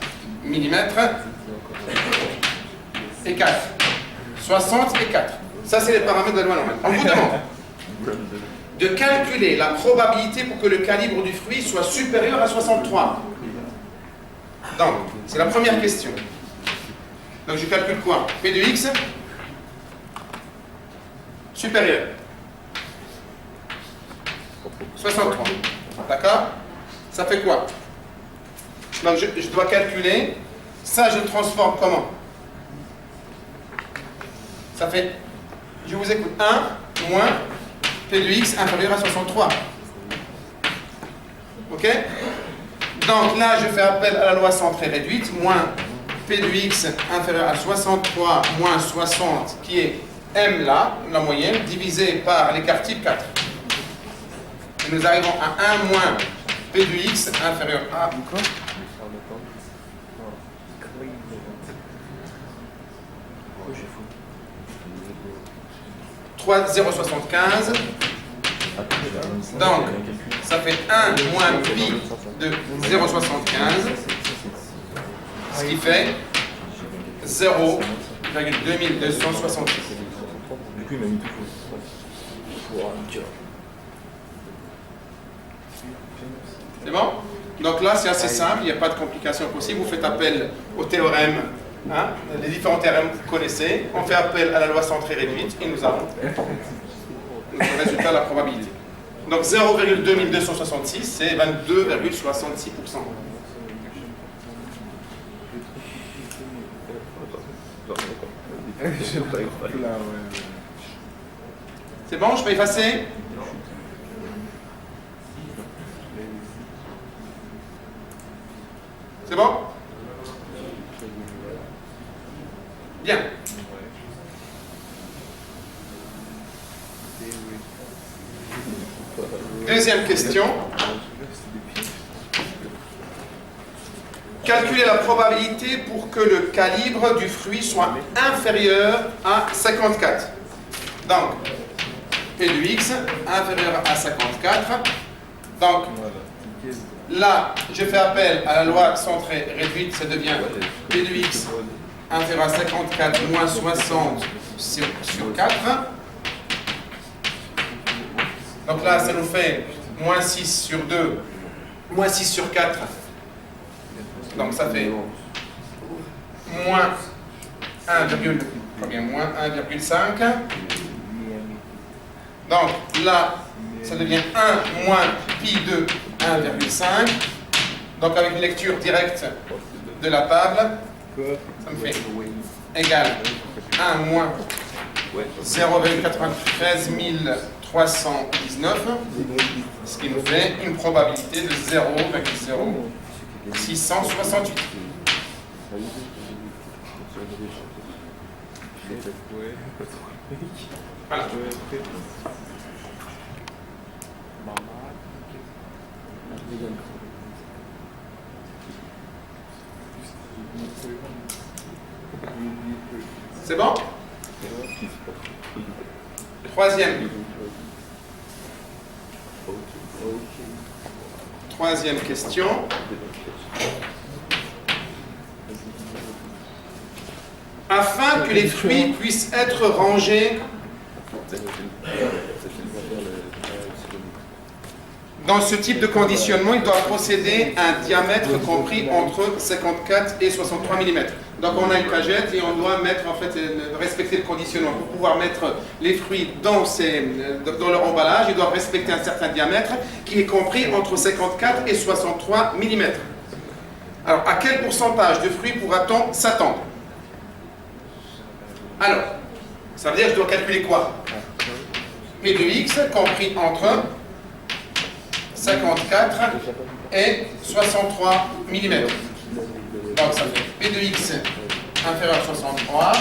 mm et 4. 60 et 4. Ça, c'est les paramètres de la loi normale. On vous demande de calculer la probabilité pour que le calibre du fruit soit supérieur à 63. Donc, c'est la première question. Donc, je calcule quoi? P de X supérieur. 63. D'accord? Ça fait quoi? Donc, je dois calculer. Ça, je le transforme comment? Ça fait, je vous écoute, 1 moins P de X inférieur à 63. Ok? Donc là, je fais appel à la loi centrée réduite, moins P de X inférieur à 63 moins 60, qui est M là, la moyenne, divisé par l'écart type 4. Et nous arrivons à 1 moins P de X inférieur à... 0,75. Donc, ça fait 1 moins pi de 0,75, ce qui fait 0,2266. Du coup, il m'a mis tout faux. C'est bon? Donc là, c'est assez simple, il n'y a pas de complication possible. Vous faites appel au théorème. Hein, les différents théorèmes que vous connaissez, on fait appel à la loi centrée réduite et nous avons le résultat de la probabilité. Donc 0,2266, c'est 22,66%. C'est bon, je peux effacer? C'est bon? Bien. Deuxième question. Calculer la probabilité pour que le calibre du fruit soit inférieur à 54. Donc, P de X inférieur à 54. Donc, là, je fais appel à la loi centrée réduite, ça devient P de X inférieur à 54 moins 60 sur 4. Donc là, ça nous fait moins 6 sur 2, moins 6 sur 4. Donc ça fait moins 1,5. Combien? Moins 1,5. Donc là, ça devient 1 moins pi de 1,5. Donc avec une lecture directe de la table, ça me fait égal 1 moins 0,93 319, ce qui nous fait une probabilité de 0,0668. Voilà. C'est bon? Troisième question. Afin que les fruits puissent être rangés dans ce type de conditionnement, il doit procéder à un diamètre compris entre 54 et 63 mm. Donc on a une cagette et on doit mettre, en fait, respecter le conditionnement. Pour pouvoir mettre les fruits dans leur emballage, ils doivent respecter un certain diamètre qui est compris entre 54 et 63 mm. Alors, à quel pourcentage de fruits pourra-t-on s'attendre? Alors, ça veut dire que je dois calculer quoi? P de x compris entre 54 et 63 mm. Donc ça fait P de x inférieur à 63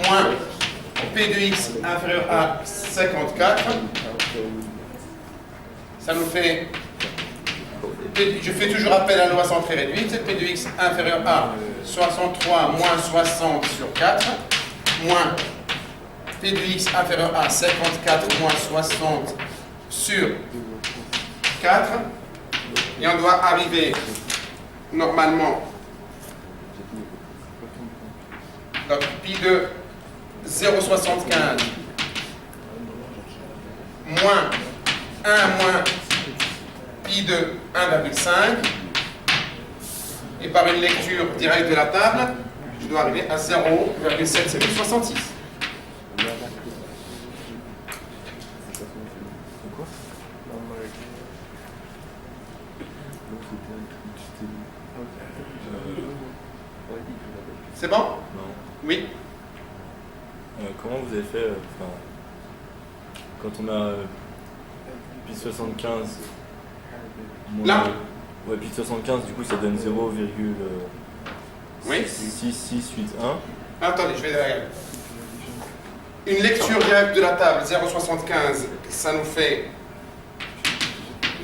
moins P de x inférieur à 54. Ça nous fait, je fais toujours appel à la loi centrée réduite, P de x inférieur à 63 moins 60 sur 4 moins P de x inférieur à 54 moins 60 sur 4. Et on doit arriver normalement, donc pi de 0,75 moins 1 moins pi de 1,5, et par une lecture directe de la table, je dois arriver à 0,7766. C'est bon? Non. Oui. Comment vous avez fait quand on a pi 75 Là. Ouais, pi 75, du coup ça donne 0,6681. Oui. 6681. Attendez, je vais derrière. Une lecture directe de la table, 0,75, ça nous fait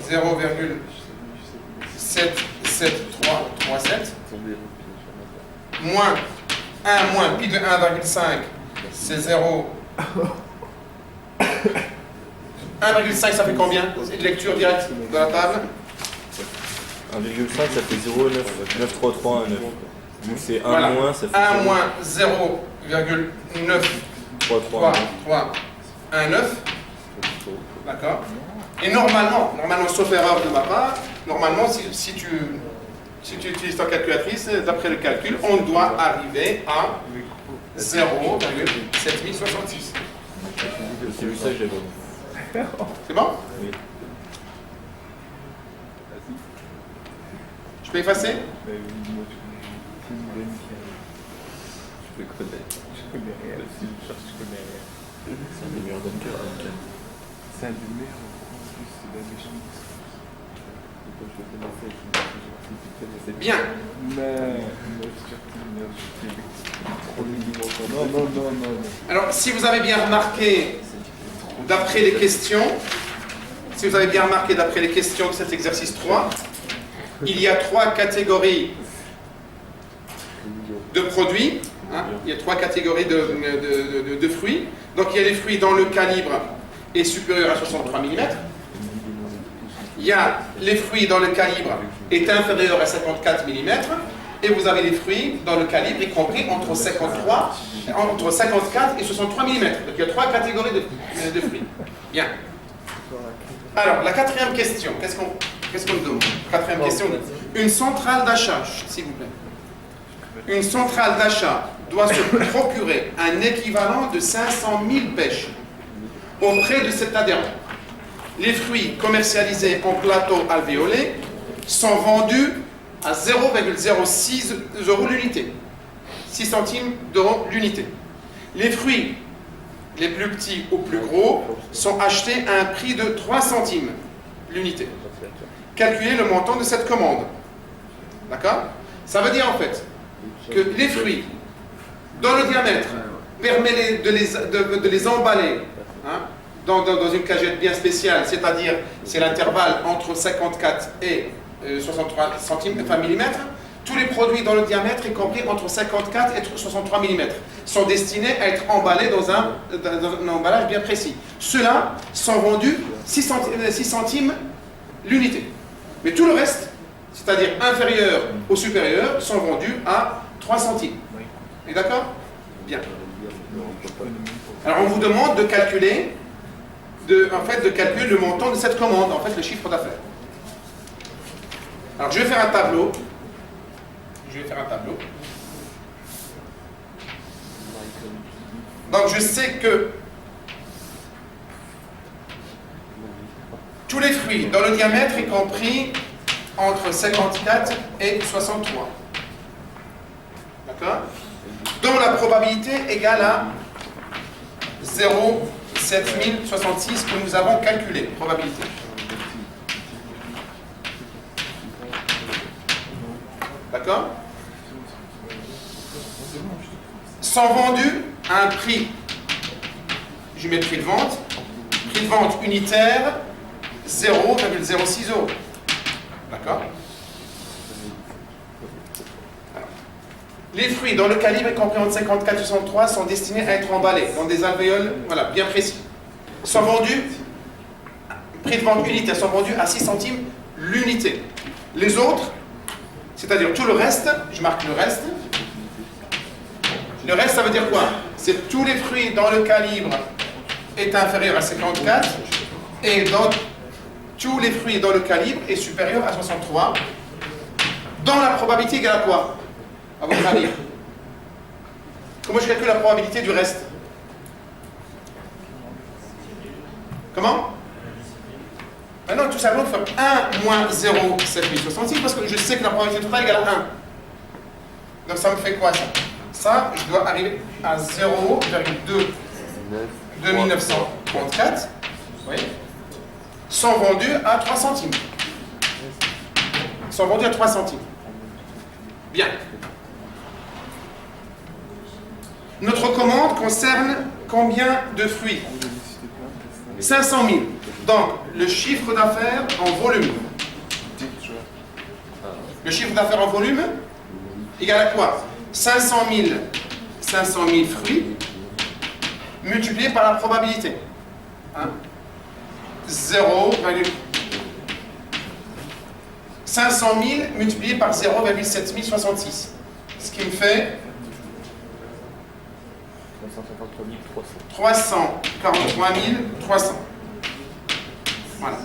0,77337. Moins 1 moins pi de 1,5, c'est 0. 1,5, ça fait combien? Lecture directe de la table. 1,5 ça fait 0,93319. Donc c'est 1 Voilà. moins, ça fait 1 moins 0,9319. D'accord? Et normalement, sauf erreur de ma part, normalement, si tu utilises ta calculatrice, d'après le calcul, on doit arriver à 0,7066. C'est juste ça que j'avais. C'est bon? Oui. Je peux effacer? Je connais rien. Si je cherche, je connais rien. C'est un des meilleurs dunkers. C'est un des meilleurs. En plus, c'est la méchante. Et quand je le connaissais, je me disais, Bien. Mais non. Alors, si vous avez bien remarqué, d'après les questions, de cet exercice 3, il y a 3 catégories de produits. Hein, il y a 3 catégories de fruits. Donc, il y a les fruits dont le calibre est supérieur à 63 mm. Il y a les fruits dont le calibre est inférieur à 54 mm. Et vous avez les fruits dont le calibre est compris entre 54 et 63 mm. Donc, il y a 3 catégories de fruits. Bien. Alors, la 4e question, qu'est-ce qu'on demande? 4e question, une centrale d'achat, s'il vous plaît. Une centrale d'achat doit se procurer un équivalent de 500 000 pêches auprès de cet adhérent. Les fruits commercialisés en plateau alvéolé sont vendus à 0,06 € l'unité, 6 centimes d'euros l'unité. Les fruits les plus petits ou plus gros sont achetés à un prix de 3 centimes l'unité. Calculez le montant de cette commande. D'accord? Ça veut dire en fait que les fruits dont le diamètre permet de les emballer hein, dans une cagette bien spéciale, c'est-à-dire c'est l'intervalle entre 54 et 63 centimes, enfin millimètres, tous les produits dont le diamètre est compris entre 54 et 63 mm sont destinés à être emballés dans un emballage bien précis. Ceux-là sont vendus 6 centimes l'unité. Mais tout le reste, c'est-à-dire inférieur ou supérieur, sont vendus à 3 centimes. Et d'accord? Bien. Alors on vous demande de calculer, de calculer le montant de cette commande, en fait le chiffre d'affaires. Alors je vais faire un tableau. Donc je sais que tous les fruits dont le diamètre est compris entre 54 et 63. D'accord? Dont la probabilité égale à 0,7066 que nous avons calculé. Probabilité. D'accord? Sont vendus à un prix, je mets le prix de vente unitaire 0,06 €. D'accord? Les fruits dont le calibre est compris entre 54 et 63 sont destinés à être emballés dans des alvéoles bien précis. Sont vendus, prix de vente unitaire, sont vendus à 6 centimes l'unité. Les autres, c'est-à-dire tout le reste, je marque le reste. Le reste, ça veut dire quoi? C'est tous les fruits dont le calibre est inférieur à 54 et dans tous les fruits dont le calibre est supérieur à 63, dont la probabilité égale à quoi? À votre avis? Comment je calcule la probabilité du reste? Comment? Non, tout simplement, il faut faire 1 moins 0,7066 parce que je sais que la probabilité totale égale à 1. Donc ça me fait quoi ça? Ça, je dois arriver à 0,2934. Oui. Sont vendus à 3 centimes. Sont vendus à 3 centimes. Bien. Notre commande concerne combien de fruits? 500 000. Donc, le chiffre d'affaires en volume. Le chiffre d'affaires en volume égale à quoi? 500 000 fruits multipliés par la probabilité. 500 000 multiplié par 0,7066. Ce qui me fait 343 300. Voilà.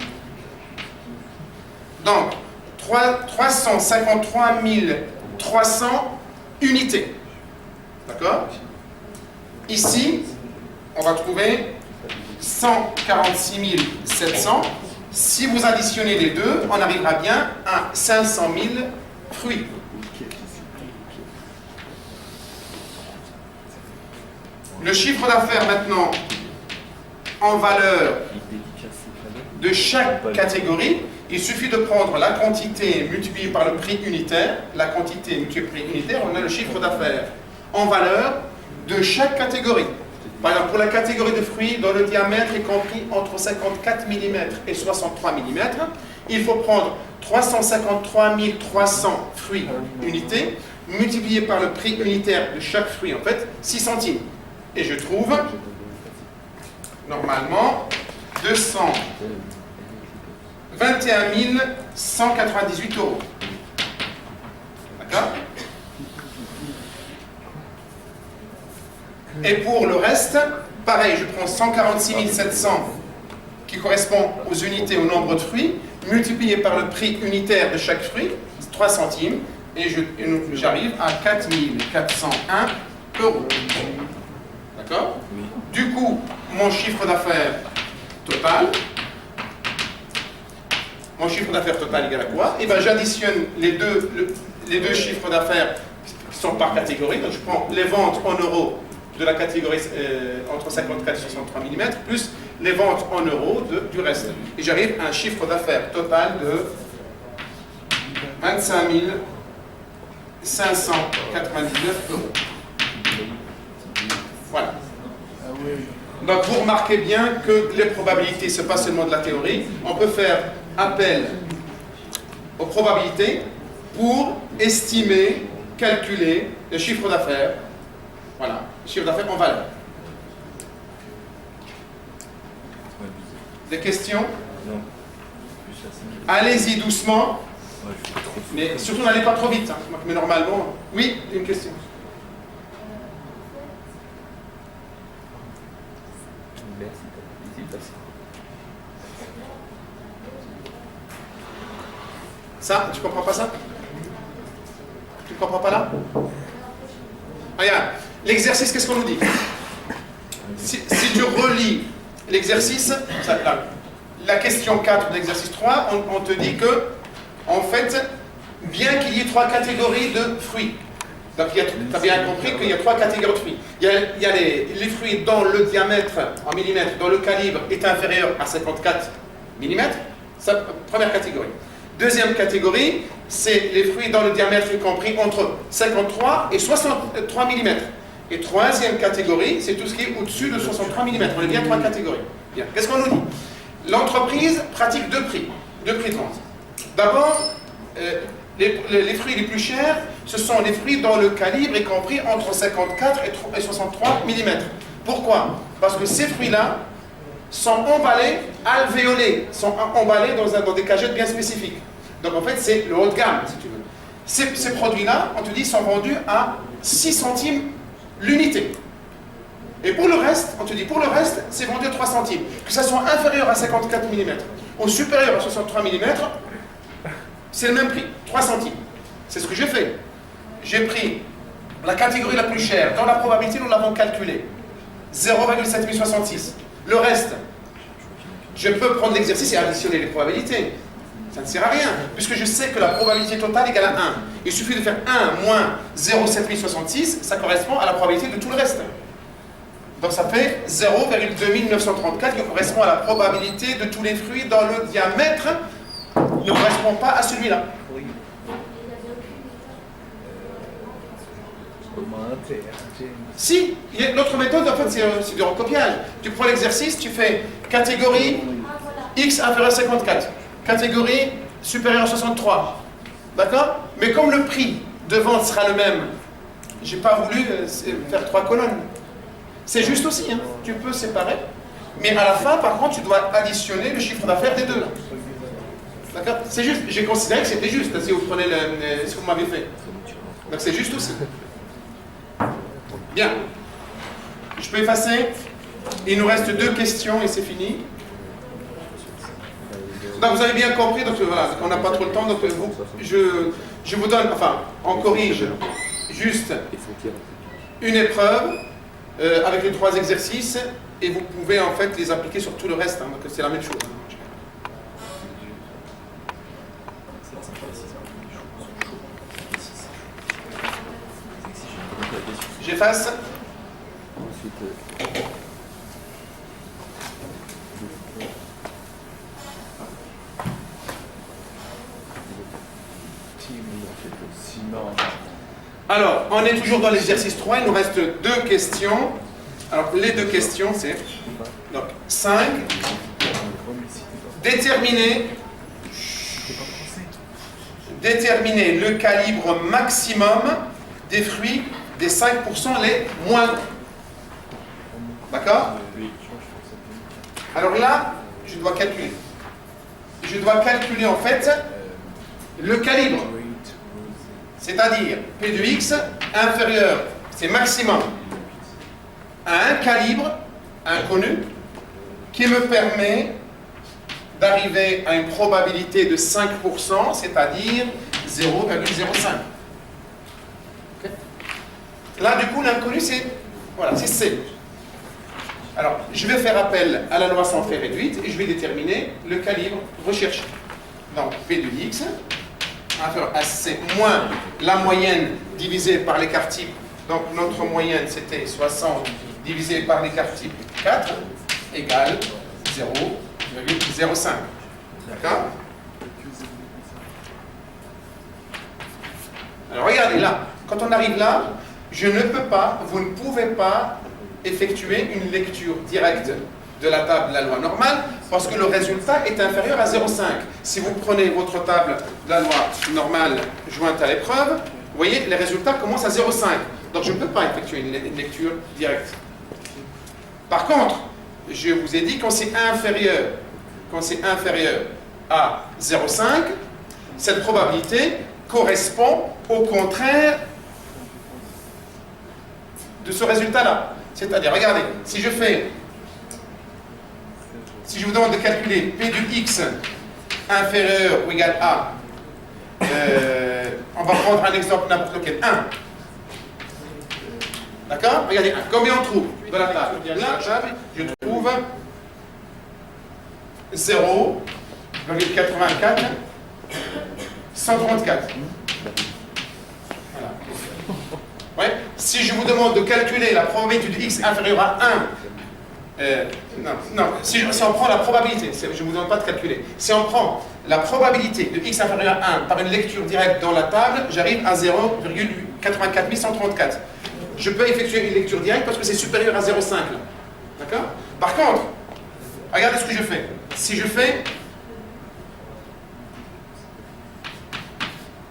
Donc, 353 300 unités. D'accord? Ici, on va trouver 146 700. Si vous additionnez les deux, on arrivera bien à 500 000 fruits. Le chiffre d'affaires maintenant en valeur de chaque catégorie, il suffit de prendre la quantité multipliée par le prix unitaire. La quantité multipliée par le prix unitaire, on a le chiffre d'affaires en valeur de chaque catégorie. Par exemple, pour la catégorie de fruits dont le diamètre est compris entre 54 mm et 63 mm, il faut prendre 353 300 fruits unités, multiplié par le prix unitaire de chaque fruit, en fait, 6 centimes. Et je trouve, normalement, 221 198 €. D'accord? Et pour le reste, pareil, je prends 146 700 qui correspond aux unités, au nombre de fruits, multiplié par le prix unitaire de chaque fruit, 3 centimes, et j'arrive à 4 401 euros. D'accord? Oui. Du coup, mon chiffre d'affaires total, égale à quoi? Et bien j'additionne les deux chiffres d'affaires qui sont par catégorie. Donc je prends les ventes en euros de la catégorie entre 54 et 63 mm, plus les ventes en euros du reste. Et j'arrive à un chiffre d'affaires total de 25 599 euros. Voilà. Donc vous remarquez bien que les probabilités, ce n'est pas seulement de la théorie. On peut faire appel aux probabilités pour estimer, calculer le chiffre d'affaires. Voilà, le chiffre d'affaires en valeur. Des questions? Non. Allez-y doucement, Ouais, je fais trop de mais surtout n'allez pas trop vite. Hein. Mais normalement, oui, une question. Ça, tu comprends pas ça? Tu ne comprends pas là? Regarde, l'exercice, qu'est-ce qu'on nous dit? Si tu relis l'exercice, la question 4 de l'exercice 3, on te dit que, en fait, bien qu'il y ait 3 catégories de fruits, donc tu as bien compris qu'il y a 3 catégories de fruits. Il y a les fruits dont le diamètre en millimètres, dont le calibre est inférieur à 54 mm, ça, première catégorie. Deuxième catégorie, c'est les fruits dont le diamètre est compris entre 53 et 63 mm. Et troisième catégorie, c'est tout ce qui est au-dessus de 63 mm. On est bien 3 catégories. Bien. Qu'est-ce qu'on nous dit? L'entreprise pratique deux prix de vente. D'abord, les fruits les plus chers, ce sont les fruits dont le calibre est compris entre 54 et 63 mm. Pourquoi? Parce que ces fruits-là sont emballés, alvéolés, sont emballés dans des cagettes bien spécifiques. Donc en fait, c'est le haut de gamme, si tu veux. Ces produits-là, on te dit, sont vendus à 6 centimes l'unité. Et pour le reste, on te dit, pour le reste, c'est vendu à 3 centimes. Que ça soit inférieur à 54 mm ou supérieur à 63 mm, c'est le même prix, 3 centimes. C'est ce que j'ai fait. J'ai pris la catégorie la plus chère. Dans la probabilité, nous l'avons calculée. 0,7066. Le reste, je peux prendre l'exercice et additionner les probabilités. Ça ne sert à rien, puisque je sais que la probabilité totale égale à 1. Il suffit de faire 1 moins 0,7066, ça correspond à la probabilité de tout le reste. Donc ça fait 0,2934 qui correspond à la probabilité de tous les fruits dont le diamètre ne correspond pas à celui-là. Si, l'autre méthode, en fait, c'est du recopiage. Tu prends l'exercice, tu fais catégorie X inférieur à 54, catégorie supérieure à 63. D'accord? Mais comme le prix de vente sera le même, j'ai pas voulu faire 3 colonnes. C'est juste aussi, hein. Tu peux séparer. Mais à la fin, par contre, tu dois additionner le chiffre d'affaires des deux. D'accord? C'est juste. J'ai considéré que c'était juste, si vous prenez ce que vous m'avez fait. Donc c'est juste aussi. Bien. Je peux effacer. Il nous reste 2 questions et c'est fini. Donc vous avez bien compris, donc voilà, on n'a pas trop le temps, donc je vous donne, enfin, on corrige juste une épreuve avec les 3 exercices et vous pouvez en fait les appliquer sur tout le reste, hein, donc c'est la même chose. J'efface. Alors, on est toujours dans l'exercice 3, il nous reste 2 questions. Alors, les 2 questions, c'est donc 5. Déterminer le calibre maximum des fruits des 5% les moindres. D'accord? Alors là, je dois calculer. Je dois calculer en fait le calibre. C'est-à-dire P de X inférieur, c'est maximum, à un calibre inconnu qui me permet d'arriver à une probabilité de 5%, c'est-à-dire 0,05. Okay. Là, du coup, l'inconnu, c'est voilà, c'est C. Alors, je vais faire appel à la loi sans fait réduite et je vais déterminer le calibre recherché. Donc, P de X inférieur à C moins la moyenne divisée par l'écart type. Donc, notre moyenne, c'était 60 divisé par l'écart type 4 égale 0,05. D'accord? Alors, regardez là. Quand on arrive là, je ne peux pas, vous ne pouvez pas effectuer une lecture directe de la table de la loi normale parce que le résultat est inférieur à 0,5. Si vous prenez votre table de la loi normale jointe à l'épreuve, vous voyez, les résultats commencent à 0,5. Donc je ne peux pas effectuer une lecture directe. Par contre, je vous ai dit quand c'est inférieur à 0,5, cette probabilité correspond au contraire de ce résultat-là. C'est-à-dire, regardez, si je vous demande de calculer P de X inférieur ou égal à, on va prendre un exemple n'importe lequel, 1. D'accord? Regardez, 1. Combien on trouve de la table? Là, je trouve 0,84, 134. Voilà. Ouais. Si je vous demande de calculer la probabilité de X inférieure à 1, si on prend la probabilité, je ne vous demande pas de calculer, si on prend la probabilité de X inférieure à 1 par une lecture directe dans la table, j'arrive à 0,84 134. Je peux effectuer une lecture directe parce que c'est supérieur à 0,5. D'accord? Par contre, regardez ce que je fais. Si je fais,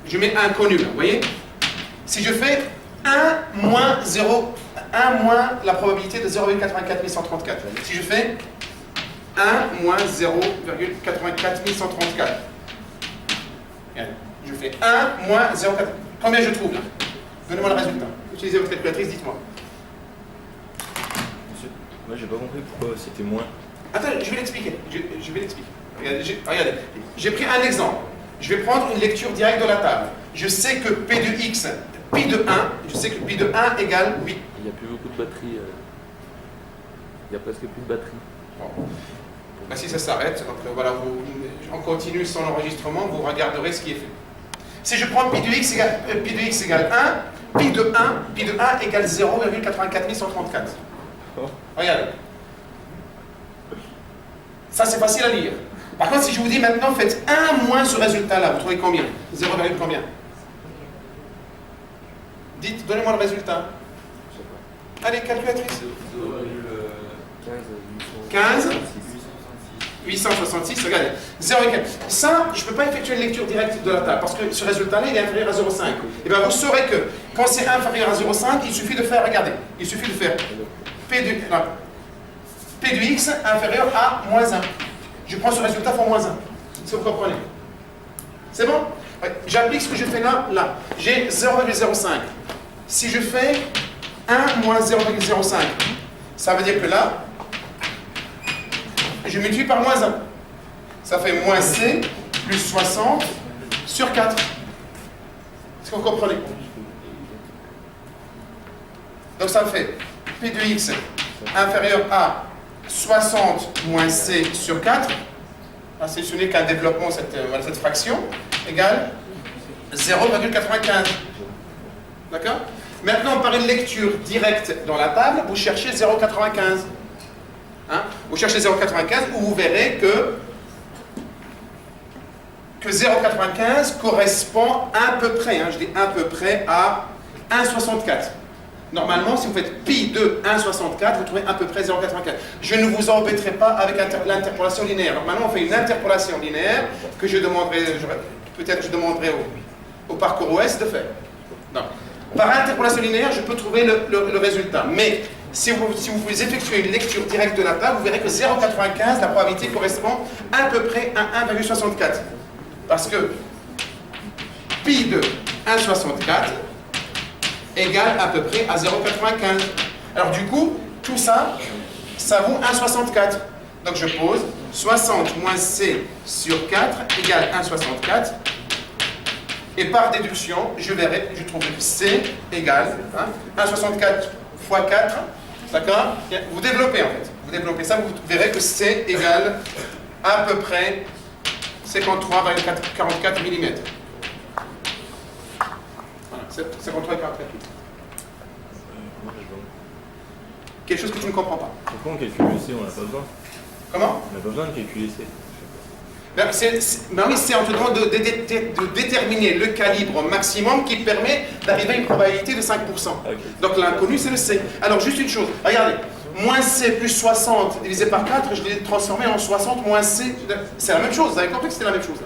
je mets un inconnu, vous voyez? Si je fais 1 moins 0, 1 moins la probabilité de 0,84 134. Si je fais 1 moins 0,84 134. Je fais 1 moins 0,4. Combien je trouve là? Donnez-moi le résultat. Utilisez votre calculatrice, dites-moi. Monsieur, moi j'ai pas compris pourquoi c'était moins. Attends, je vais l'expliquer. Je vais l'expliquer. Regardez, j'ai pris un exemple. Je vais prendre une lecture directe de la table. Je sais que P de X, pi de 1, je sais que pi de 1 égale 8. Il n'y a plus beaucoup de batterie. Il n'y a presque plus de batterie. Bon. Ben, si ça s'arrête, donc voilà, on continue sans l'enregistrement, vous regarderez ce qui est fait. Si je prends pi de x égale 1, pi de 1 égale 0,84 134. Regardez. Ça, c'est facile à lire. Par contre, si je vous dis maintenant, faites 1 moins ce résultat-là, vous trouvez combien? 0, combien? Dites, donnez-moi le résultat. Allez, calculatrice. 15, 866, regardez. 0,4. Ça, je ne peux pas effectuer une lecture directe de la table, parce que ce résultat-là, il est inférieur à 0,5. Et bien, vous saurez que quand c'est inférieur à 0,5, il suffit de faire, regardez, il suffit de faire P de X inférieur à moins 1. Je prends ce résultat fois moins 1, si vous comprenez. C'est bon? Ouais. J'applique ce que je fais là, là. J'ai 0,05. Si je fais 1 moins 0,05, ça veut dire que là, je multiplie par moins 1. Ça fait moins C plus 60 sur 4. Est-ce que vous comprenez? Donc ça fait P de X inférieur à 60 moins C sur 4. Ce n'est qu'un développement, cette fraction, égale 0,95. D'accord? Maintenant, par une lecture directe dans la table, vous cherchez 0,95. Hein? Vous cherchez 0,95 où vous verrez que 0,95 correspond à peu près, je dis à peu près à 1,64. Normalement, si vous faites pi de 1,64, vous trouvez à peu près 0,84. Je ne vous embêterai pas avec l'interpolation linéaire. Normalement, on fait une interpolation linéaire que je demanderai, peut-être je demanderai au parcours OS de faire. Donc, par interpolation linéaire, je peux trouver le résultat. Mais si vous effectuez une lecture directe de la table, vous verrez que 0,95, la probabilité correspond à peu près à 1,64. Parce que pi de 1,64 égale à peu près à 0,95. Alors du coup, tout ça, ça vaut 1,64. Donc je pose 60 moins C sur 4 égale 1,64. Et par déduction, je trouverai que C égale 1,64 fois 4. D'accord? Vous développez en fait. Vous développez ça, vous verrez que C égale à peu près 53,44 mm. Voilà, 53,44 mm. Quelque chose que tu ne comprends pas. Pourquoi on calcule C, on n'a pas besoin? Comment? On n'a pas besoin de calculer C. Ben oui, c'est on te demande de déterminer le calibre maximum qui permet d'arriver à une probabilité de 5%. Okay. Donc l'inconnu, c'est le C. Alors juste une chose, regardez, moins C plus 60 divisé par 4, je l'ai transformé en 60 moins C, c'est la même chose, vous avez compris que c'était la même chose.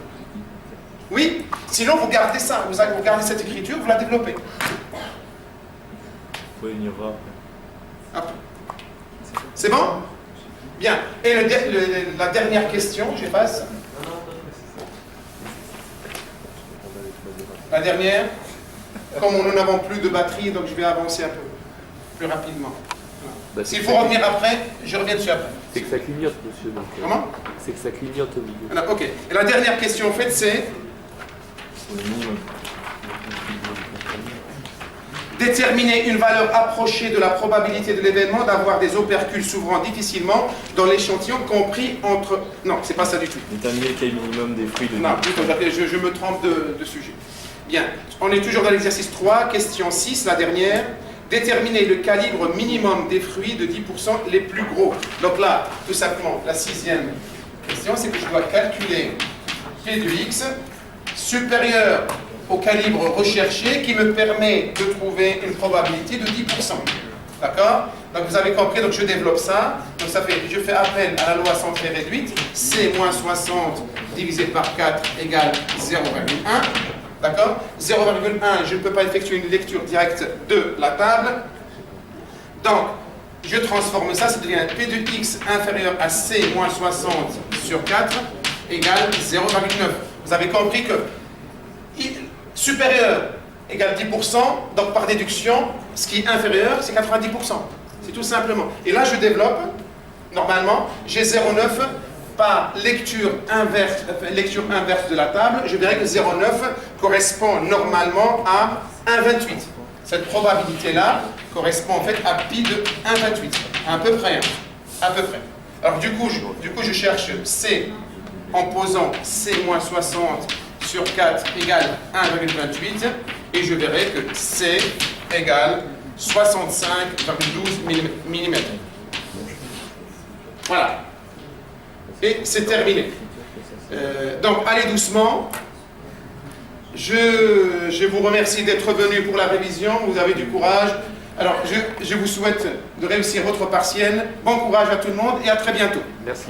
Oui, sinon vous gardez ça, vous gardez cette écriture, vous la développez. Oui, on y reviendra après. C'est bon? Bien. Et la dernière question, j'efface. La dernière, comme nous n'avons plus de batterie, donc je vais avancer un peu plus rapidement. Bah, S'il faut revenir après, je reviens dessus après. C'est que ça clignote, monsieur. Donc, Comment? c'est que ça clignote au milieu. Alors, ok. Et la dernière question, en fait, c'est déterminer une valeur approchée de la probabilité de l'événement d'avoir des opercules s'ouvrant difficilement dans l'échantillon compris entre... Non, c'est pas ça du tout. Déterminer le cas minimum des fruits de... Non, plutôt, je me trompe de sujet. Bien, on est toujours dans l'exercice 3, question 6, la dernière. Déterminer le calibre minimum des fruits de 10% les plus gros. Donc là, tout simplement, la 6e question, c'est que je dois calculer P de X supérieur au calibre recherché qui me permet de trouver une probabilité de 10%. D'accord? Donc vous avez compris, donc je développe ça. Donc ça fait, je fais appel à la loi centrée réduite. C moins 60 divisé par 4 égale 0,1. D'accord? 0,1, je ne peux pas effectuer une lecture directe de la table. Donc, je transforme ça, ça devient P de X inférieur à C moins 60 sur 4 égale 0,9. Vous avez compris que supérieur égale 10%, donc par déduction, ce qui est inférieur, c'est 90%. C'est tout simplement. Et là, je développe, normalement, j'ai 0,9 par lecture inverse de la table, je verrai que 0,9 correspond normalement à 1,28. Cette probabilité-là correspond en fait à pi de 1,28. À peu près. À peu près. Alors du coup, je cherche C en posant C moins 60 sur 4 égale 1,28 et je verrai que C égale 65,12 mm. Voilà. Et c'est terminé. Donc allez doucement. Je vous remercie d'être venu pour la révision. Vous avez du courage. Alors je vous souhaite de réussir votre partiel. Bon courage à tout le monde et à très bientôt. Merci.